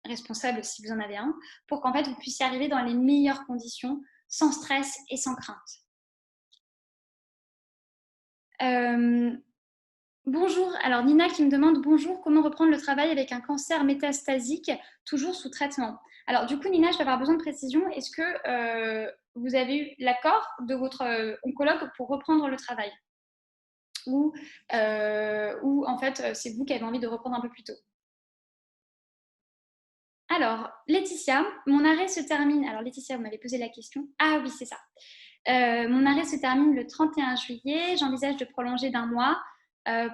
responsable si vous en avez un, pour qu'en fait vous puissiez arriver dans les meilleures conditions, sans stress et sans crainte. Bonjour, alors Nina qui me demande bonjour, comment reprendre le travail avec un cancer métastasique toujours sous traitement? Alors du coup Nina, je vais avoir besoin de précision. Est-ce que vous avez eu l'accord de votre oncologue pour reprendre le travail ou en fait c'est vous qui avez envie de reprendre un peu plus tôt? Alors Laetitia, mon arrêt se termine. Alors Laetitia, vous m'avez posé la question. Ah oui, c'est ça. Mon arrêt se termine le 31 juillet. J'envisage de prolonger d'1 mois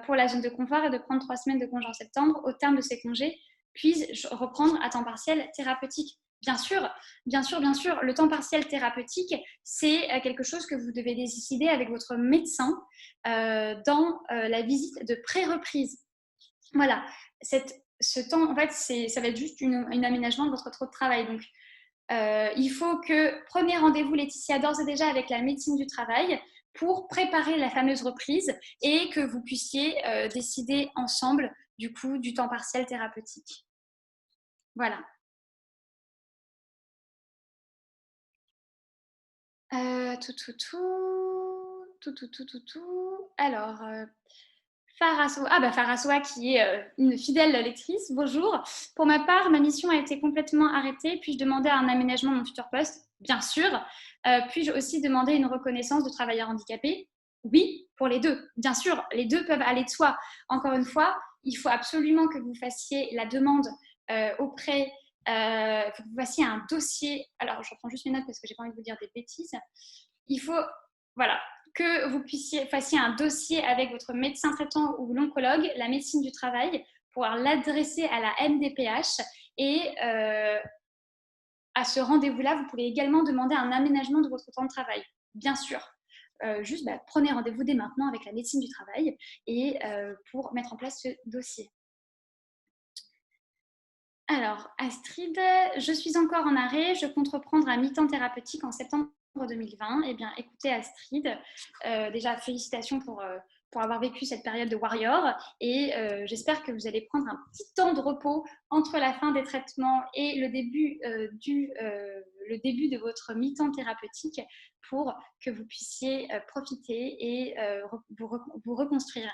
pour la zone de confort et de prendre 3 semaines de congé en septembre. Au terme de ces congés, puis-je reprendre à temps partiel thérapeutique? Bien sûr, bien sûr, bien sûr. Le temps partiel thérapeutique, c'est quelque chose que vous devez décider avec votre médecin dans la visite de pré-reprise. Voilà, ce temps, en fait, ça va être juste un aménagement de votre trop de travail. Donc, il faut que prenez rendez-vous, Laetitia, d'ores et déjà avec la médecine du travail pour préparer la fameuse reprise et que vous puissiez décider ensemble du coup du temps partiel thérapeutique. Voilà. Alors, Farasoa qui est une fidèle lectrice, bonjour. Pour ma part, ma mission a été complètement arrêtée. Puis-je demander un aménagement de mon futur poste? Bien sûr. Puis-je aussi demander une reconnaissance de travailleur handicapé? Oui, pour les deux. Bien sûr, les deux peuvent aller de soi. Encore une fois, il faut absolument que vous fassiez la demande auprès, que vous fassiez un dossier. Alors, je reprends juste mes notes parce que j'ai pas envie de vous dire des bêtises. Il faut, voilà, que vous fassiez un dossier avec votre médecin traitant ou l'oncologue, la médecine du travail, pour l'adresser à la MDPH et à ce rendez-vous-là, vous pouvez également demander un aménagement de votre temps de travail, bien sûr. Juste prenez rendez-vous dès maintenant avec la médecine du travail et pour mettre en place ce dossier. Alors, Astrid, je suis encore en arrêt, je compte reprendre à mi-temps thérapeutique en septembre 2020. Eh bien, écoutez Astrid, déjà félicitations pour avoir vécu cette période de warrior et j'espère que vous allez prendre un petit temps de repos entre la fin des traitements et le début de votre mi-temps thérapeutique pour que vous puissiez profiter et vous reconstruire.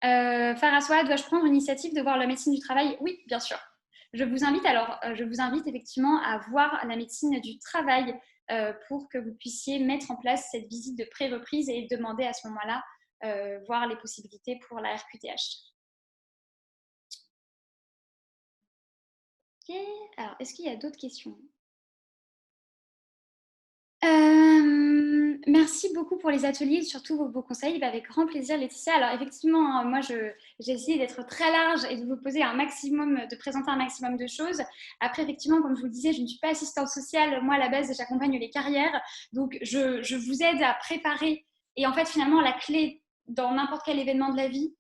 Faraswa, dois-je prendre l'initiative de voir la médecine du travail? Oui, bien sûr. Je vous invite effectivement à voir la médecine du travail pour que vous puissiez mettre en place cette visite de pré-reprise et demander à ce moment-là voir les possibilités pour la RQTH. Ok, alors est-ce qu'il y a d'autres questions? Merci beaucoup pour les ateliers et surtout vos conseils. Avec grand plaisir, Laetitia. Alors, effectivement, moi, j'ai essayé d'être très large et de vous poser de présenter un maximum de choses. Après, effectivement, comme je vous le disais, je ne suis pas assistante sociale. Moi, à la base, j'accompagne les carrières. Donc, je vous aide à préparer. Et en fait, finalement, la clé dans n'importe quel événement de la vie,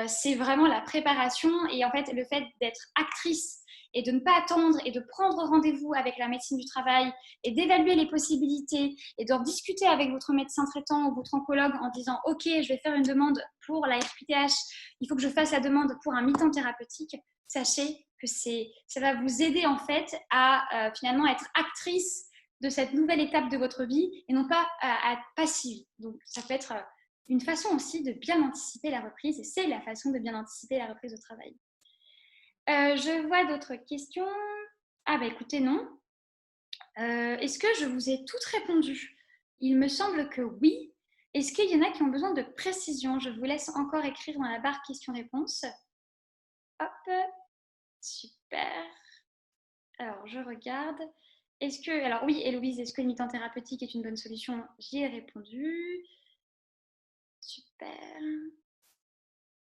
c'est vraiment la préparation et en fait, le fait d'être actrice et de ne pas attendre et de prendre rendez-vous avec la médecine du travail et d'évaluer les possibilités et d'en discuter avec votre médecin traitant ou votre oncologue en disant « Ok, je vais faire une demande pour la RQTH, il faut que je fasse la demande pour un mi-temps thérapeutique », sachez que ça va vous aider en fait à finalement être actrice de cette nouvelle étape de votre vie et non pas à être passive. Donc, ça peut être une façon aussi de bien anticiper la reprise et c'est la façon de bien anticiper la reprise au travail. Je vois d'autres questions. Ah bah écoutez, non. Est-ce que je vous ai toutes répondu? Il me semble que oui. Est-ce qu'il y en a qui ont besoin de précision? Je vous laisse encore écrire dans la barre questions-réponses. Hop, super. Alors, je regarde. Alors oui, Héloïse, est-ce que le mi-temps thérapeutique est une bonne solution? J'y ai répondu. Super.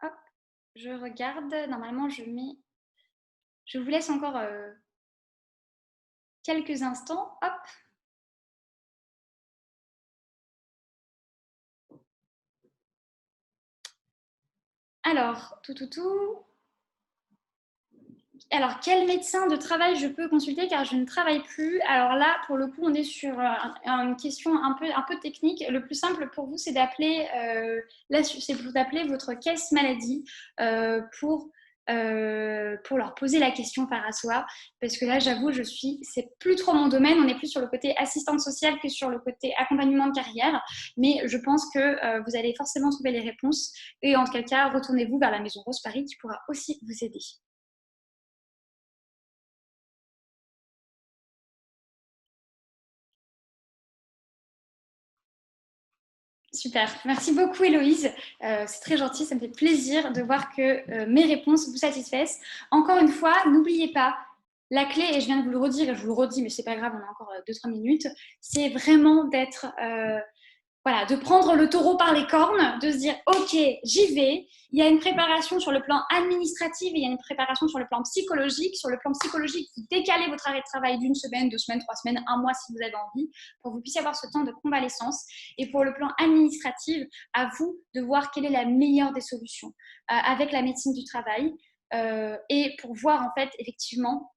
Hop, je regarde. Normalement, je vous laisse encore quelques instants. Hop. Alors, Alors, quel médecin de travail je peux consulter car je ne travaille plus? Alors là, pour le coup, on est sur une question un peu technique. Le plus simple pour vous, c'est d'appeler votre caisse maladie pour leur poser la question par à soi. Parce que là, j'avoue, c'est plus trop mon domaine. On est plus sur le côté assistante sociale que sur le côté accompagnement de carrière. Mais je pense que vous allez forcément trouver les réponses. Et en quel cas, retournez-vous vers la Maison Rose Paris qui pourra aussi vous aider. Super, merci beaucoup Héloïse, c'est très gentil, ça me fait plaisir de voir que mes réponses vous satisfassent. Encore une fois, n'oubliez pas, la clé, et je viens de vous le redire, et je vous le redis, mais c'est pas grave, on a encore 2-3 minutes, c'est vraiment voilà, de prendre le taureau par les cornes, de se dire ok, j'y vais. Il y a une préparation sur le plan administratif et il y a une préparation sur le plan psychologique. Sur le plan psychologique, vous décalez votre arrêt de travail d'une semaine, 2 semaines, 3 semaines, un mois si vous avez envie, pour que vous puissiez avoir ce temps de convalescence. Et pour le plan administratif, à vous de voir quelle est la meilleure des solutions avec la médecine du travail et pour voir en fait effectivement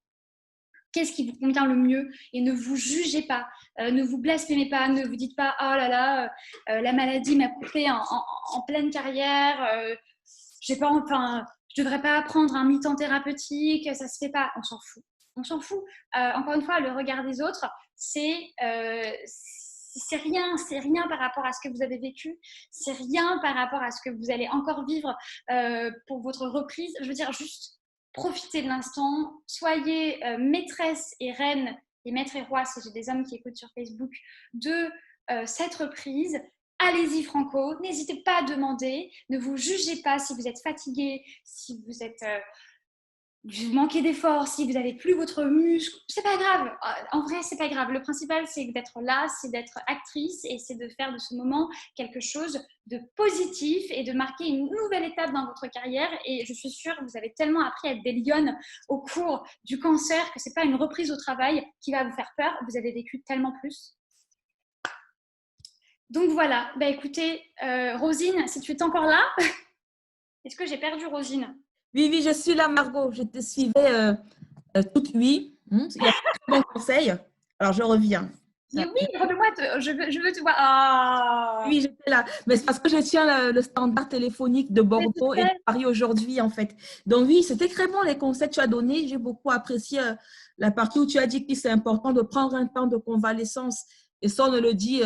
qu'est-ce qui vous convient le mieux et ne vous jugez pas, ne vous blasphémez pas, ne vous dites pas oh là là, la maladie m'a coupé en pleine carrière, j'ai pas, enfin, je devrais pas prendre un mi-temps thérapeutique, ça se fait pas, on s'en fout. On s'en fout. Encore une fois, le regard des autres, c'est rien par rapport à ce que vous avez vécu, c'est rien par rapport à ce que vous allez encore vivre pour votre reprise. Je veux dire, juste profitez de l'instant, soyez maîtresse et reine, et maître et roi, si j'ai des hommes qui écoutent sur Facebook, de cette reprise. Allez-y franco, n'hésitez pas à demander, ne vous jugez pas si vous êtes fatigué, si vous manquez d'efforts, si vous n'avez plus votre muscle, c'est pas grave. En vrai, c'est pas grave. Le principal, c'est d'être là, c'est d'être actrice et c'est de faire de ce moment quelque chose de positif et de marquer une nouvelle étape dans votre carrière. Et je suis sûre que vous avez tellement appris à être des lionnes au cours du cancer que c'est pas une reprise au travail qui va vous faire peur. Vous avez vécu tellement plus. Donc voilà. Bah écoutez, Rosine, si tu es encore là, est-ce que j'ai perdu Rosine? Oui, oui, je suis là, Margot. Je te suivais toute oui. Il y a de bons conseils. Alors, je reviens. Oui, redonne-moi, je veux te voir. Ah, Oui, j'étais là. Mais c'est parce que je tiens le standard téléphonique de Bordeaux et de Paris aujourd'hui, en fait. Donc, oui, c'était très bon les conseils que tu as donnés. J'ai beaucoup apprécié la partie où tu as dit que c'est important de prendre un temps de convalescence. Et ça, on ne le dit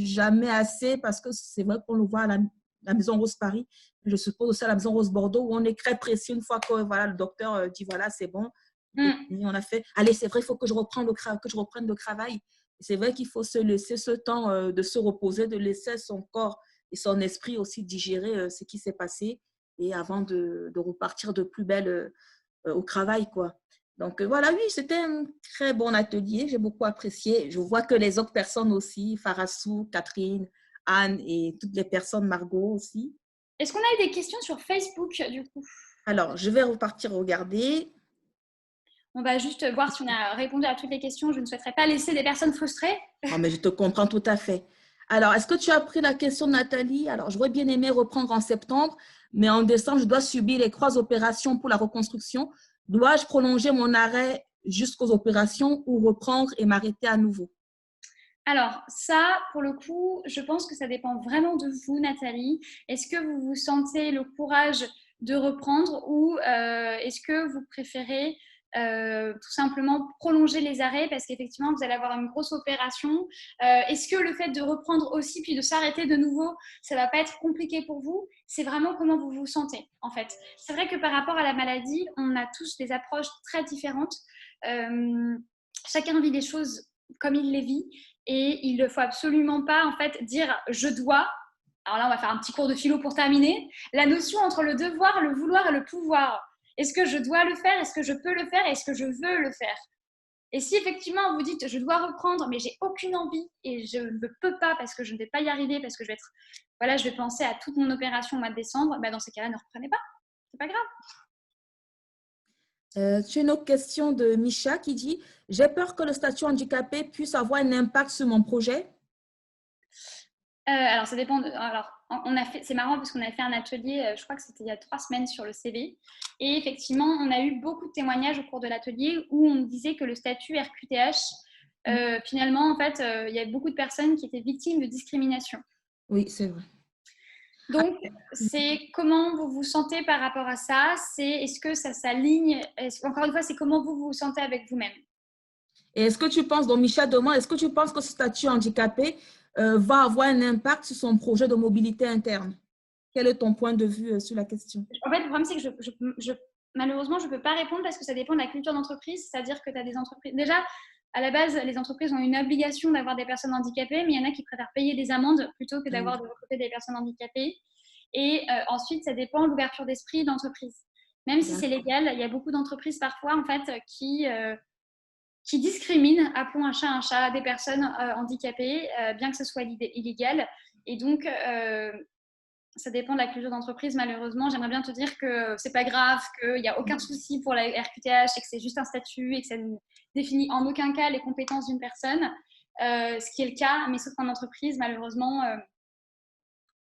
jamais assez parce que c'est vrai qu'on le voit à la Maison Rose Paris. Je suppose aussi à la Maison Rose Bordeaux où on est très précis une fois que voilà, le docteur dit voilà, c'est bon. Et on a fait, allez, c'est vrai, il faut que je reprenne le travail. C'est vrai qu'il faut se laisser ce temps de se reposer, de laisser son corps et son esprit aussi digérer ce qui s'est passé et avant de repartir de plus belle au travail, quoi. Donc voilà, oui, c'était un très bon atelier. J'ai beaucoup apprécié. Je vois que les autres personnes aussi, Farassou, Catherine, Anne et toutes les personnes, Margot aussi. est-ce qu'on a eu des questions sur Facebook du coup? Alors, je vais repartir regarder. On va juste voir si on a répondu à toutes les questions. Je ne souhaiterais pas laisser des personnes frustrées. Oh, mais je te comprends tout à fait. Alors, est-ce que tu as pris la question de Nathalie? Alors, j'aurais bien aimé reprendre en septembre, mais en décembre, je dois subir les 3 opérations pour la reconstruction. Dois-je prolonger mon arrêt jusqu'aux opérations ou reprendre et m'arrêter à nouveau? Alors, ça, pour le coup, je pense que ça dépend vraiment de vous, Nathalie. Est-ce que vous vous sentez le courage de reprendre ou est-ce que vous préférez tout simplement prolonger les arrêts parce qu'effectivement, vous allez avoir une grosse opération. Est-ce que le fait de reprendre aussi puis de s'arrêter de nouveau, ça ne va pas être compliqué pour vous? C'est vraiment comment vous vous sentez, en fait. C'est vrai que par rapport à la maladie, on a tous des approches très différentes. Chacun vit les choses comme il les vit. Et il ne faut absolument pas en fait dire « je dois ». Alors là, on va faire un petit cours de philo pour terminer. La notion entre le devoir, le vouloir et le pouvoir. Est-ce que je dois le faire? Est-ce que je peux le faire? Est-ce que je veux le faire? Et si effectivement vous dites je dois reprendre, mais j'ai aucune envie et je ne peux pas parce que je ne vais pas y arriver, parce que je vais penser à toute mon opération au mois de décembre, bah dans ces cas-là, ne reprenez pas. C'est pas grave. Tu as une autre question de Micha qui dit « J'ai peur que le statut handicapé puisse avoir un impact sur mon projet. » Alors, ça dépend. Alors, c'est marrant parce qu'on a fait un atelier, je crois que c'était il y a 3 semaines sur le CV. Et effectivement, on a eu beaucoup de témoignages au cours de l'atelier où on disait que le statut RQTH, finalement, en fait, il y a beaucoup de personnes qui étaient victimes de discrimination. Oui, c'est vrai. Donc, c'est comment vous vous sentez par rapport à ça. Est-ce que ça s'aligne? Encore une fois, c'est comment vous vous sentez avec vous-même. Et est-ce que tu penses, donc Micha demande, est-ce que tu penses que ce statut handicapé va avoir un impact sur son projet de mobilité interne? Quel est ton point de vue sur la question? En fait, le problème, c'est que malheureusement, je ne peux pas répondre parce que ça dépend de la culture d'entreprise. C'est-à-dire que tu as des entreprises… Déjà, à la base, les entreprises ont une obligation d'avoir des personnes handicapées, mais il y en a qui préfèrent payer des amendes plutôt que de recruter des personnes handicapées. Et ensuite, ça dépend de l'ouverture d'esprit d'entreprise. Même si c'est légal, il y a beaucoup d'entreprises parfois en fait, qui discriminent, appelons un chat, des personnes handicapées, bien que ce soit illégal. Et donc, ça dépend de la culture d'entreprise, malheureusement. J'aimerais bien te dire que c'est pas grave, qu'il n'y a aucun souci pour la RQTH et que c'est juste un statut et que ça ne définit en aucun cas les compétences d'une personne, ce qui est le cas, mais sauf qu'en entreprise, malheureusement,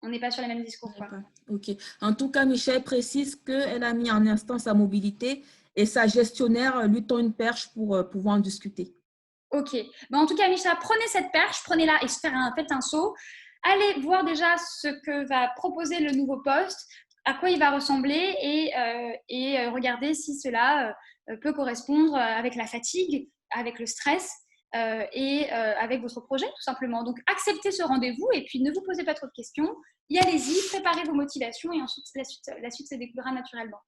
on n'est pas sur les mêmes discours. Quoi. Ok. En tout cas, Michel précise qu'elle a mis en instance sa mobilité et sa gestionnaire lui tend une perche pour pouvoir en discuter. Ok. Ben, en tout cas, Michel, prenez cette perche, prenez-la et faites un saut. Allez voir déjà ce que va proposer le nouveau poste, à quoi il va ressembler et regardez si cela peut correspondre avec la fatigue, avec le stress et avec votre projet tout simplement. Donc acceptez ce rendez-vous et puis ne vous posez pas trop de questions. Y allez-y, préparez vos motivations et ensuite la suite se découlera naturellement.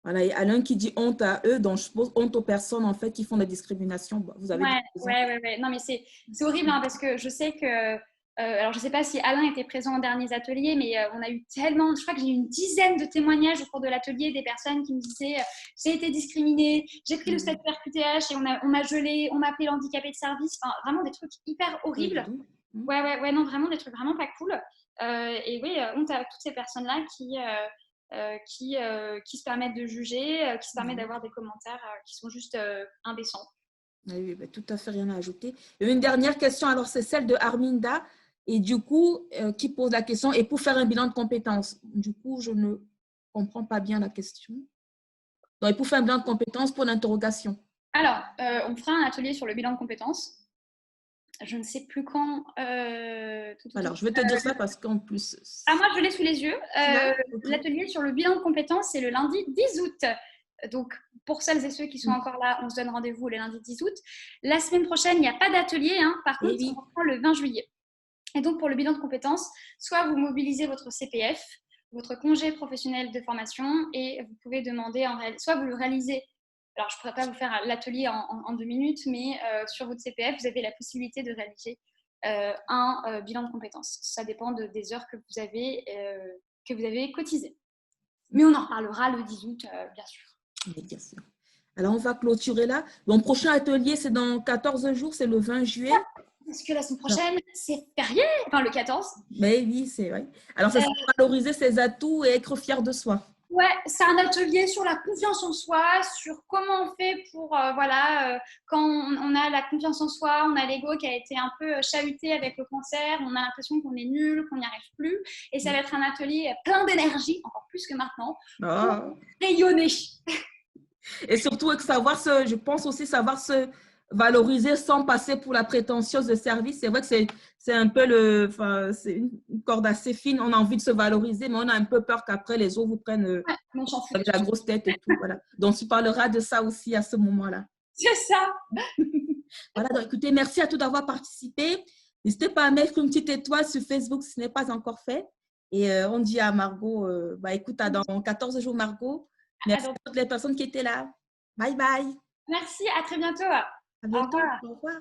Voilà, et Alain qui dit honte à eux, donc je suppose honte aux personnes en fait qui font des discriminations. Vous avez ouais. Non, mais c'est horrible hein, parce que je sais que alors, je ne sais pas si Alain était présent aux derniers ateliers, mais on a eu tellement, je crois que j'ai eu une dizaine de témoignages au cours de l'atelier, des personnes qui me disaient j'ai été discriminée, j'ai pris le statut RQTH et on m'a gelé, on m'a appelé l'handicapé de service. Enfin, vraiment des trucs hyper horribles. Ouais, non, vraiment des trucs vraiment pas cool. Et oui, honte à toutes ces personnes-là qui se permettent de juger, qui se permettent d'avoir des commentaires qui sont juste indécents. Oui, tout à fait, rien à ajouter. Et une dernière question, alors c'est celle de Arminda. Et du coup, qui pose la question, et pour faire un bilan de compétences. Du coup, je ne comprends pas bien la question. Donc, et pour faire un bilan de compétences, pour l'interrogation. Alors, on fera un atelier sur le bilan de compétences. Je ne sais plus quand. Alors, je vais te dire ça parce qu'en plus… moi, je l'ai sous les yeux. L'atelier sur le bilan de compétences, c'est le lundi 10 août. Donc, pour celles et ceux qui sont encore là, on se donne rendez-vous le lundi 10 août. La semaine prochaine, il n'y a pas d'atelier. Hein. Par contre, on reprend le 20 juillet. Et donc, pour le bilan de compétences, soit vous mobilisez votre CPF, votre congé professionnel de formation, et vous pouvez demander, soit vous le réalisez. Alors, je ne pourrais pas vous faire l'atelier en 2 minutes, mais sur votre CPF, vous avez la possibilité de réaliser un bilan de compétences. Ça dépend des heures que vous avez cotisées. Mais on en reparlera le 10 août, bien sûr. Oui, bien sûr. Alors, on va clôturer là. Mon prochain atelier, c'est dans 14 jours, c'est le 20 juillet. Parce que la semaine prochaine, c'est férié, enfin le 14. Mais oui, c'est vrai. Alors, ça c'est valoriser ses atouts et être fier de soi. Ouais, c'est un atelier sur la confiance en soi, sur comment on fait pour, quand on a la confiance en soi, on a l'ego qui a été un peu chahuté avec le cancer, on a l'impression qu'on est nul, qu'on n'y arrive plus. Et ça va être un atelier plein d'énergie, encore plus que maintenant, pour rayonner. Et surtout, je pense aussi savoir se valoriser sans passer pour la prétentieuse de service. C'est vrai que c'est un peu c'est une corde assez fine. On a envie de se valoriser, mais on a un peu peur qu'après les autres vous prennent avec la grosse tête et tout. Voilà. Donc, tu parleras de ça aussi à ce moment-là. C'est ça. Voilà. Donc, écoutez, merci à tous d'avoir participé. N'hésitez pas à mettre une petite étoile sur Facebook si ce n'est pas encore fait. Et on dit à Margot, écoute, dans 14 jours, Margot. Merci à toutes les personnes qui étaient là. Bye bye. Merci, à très bientôt. À bientôt. Au revoir.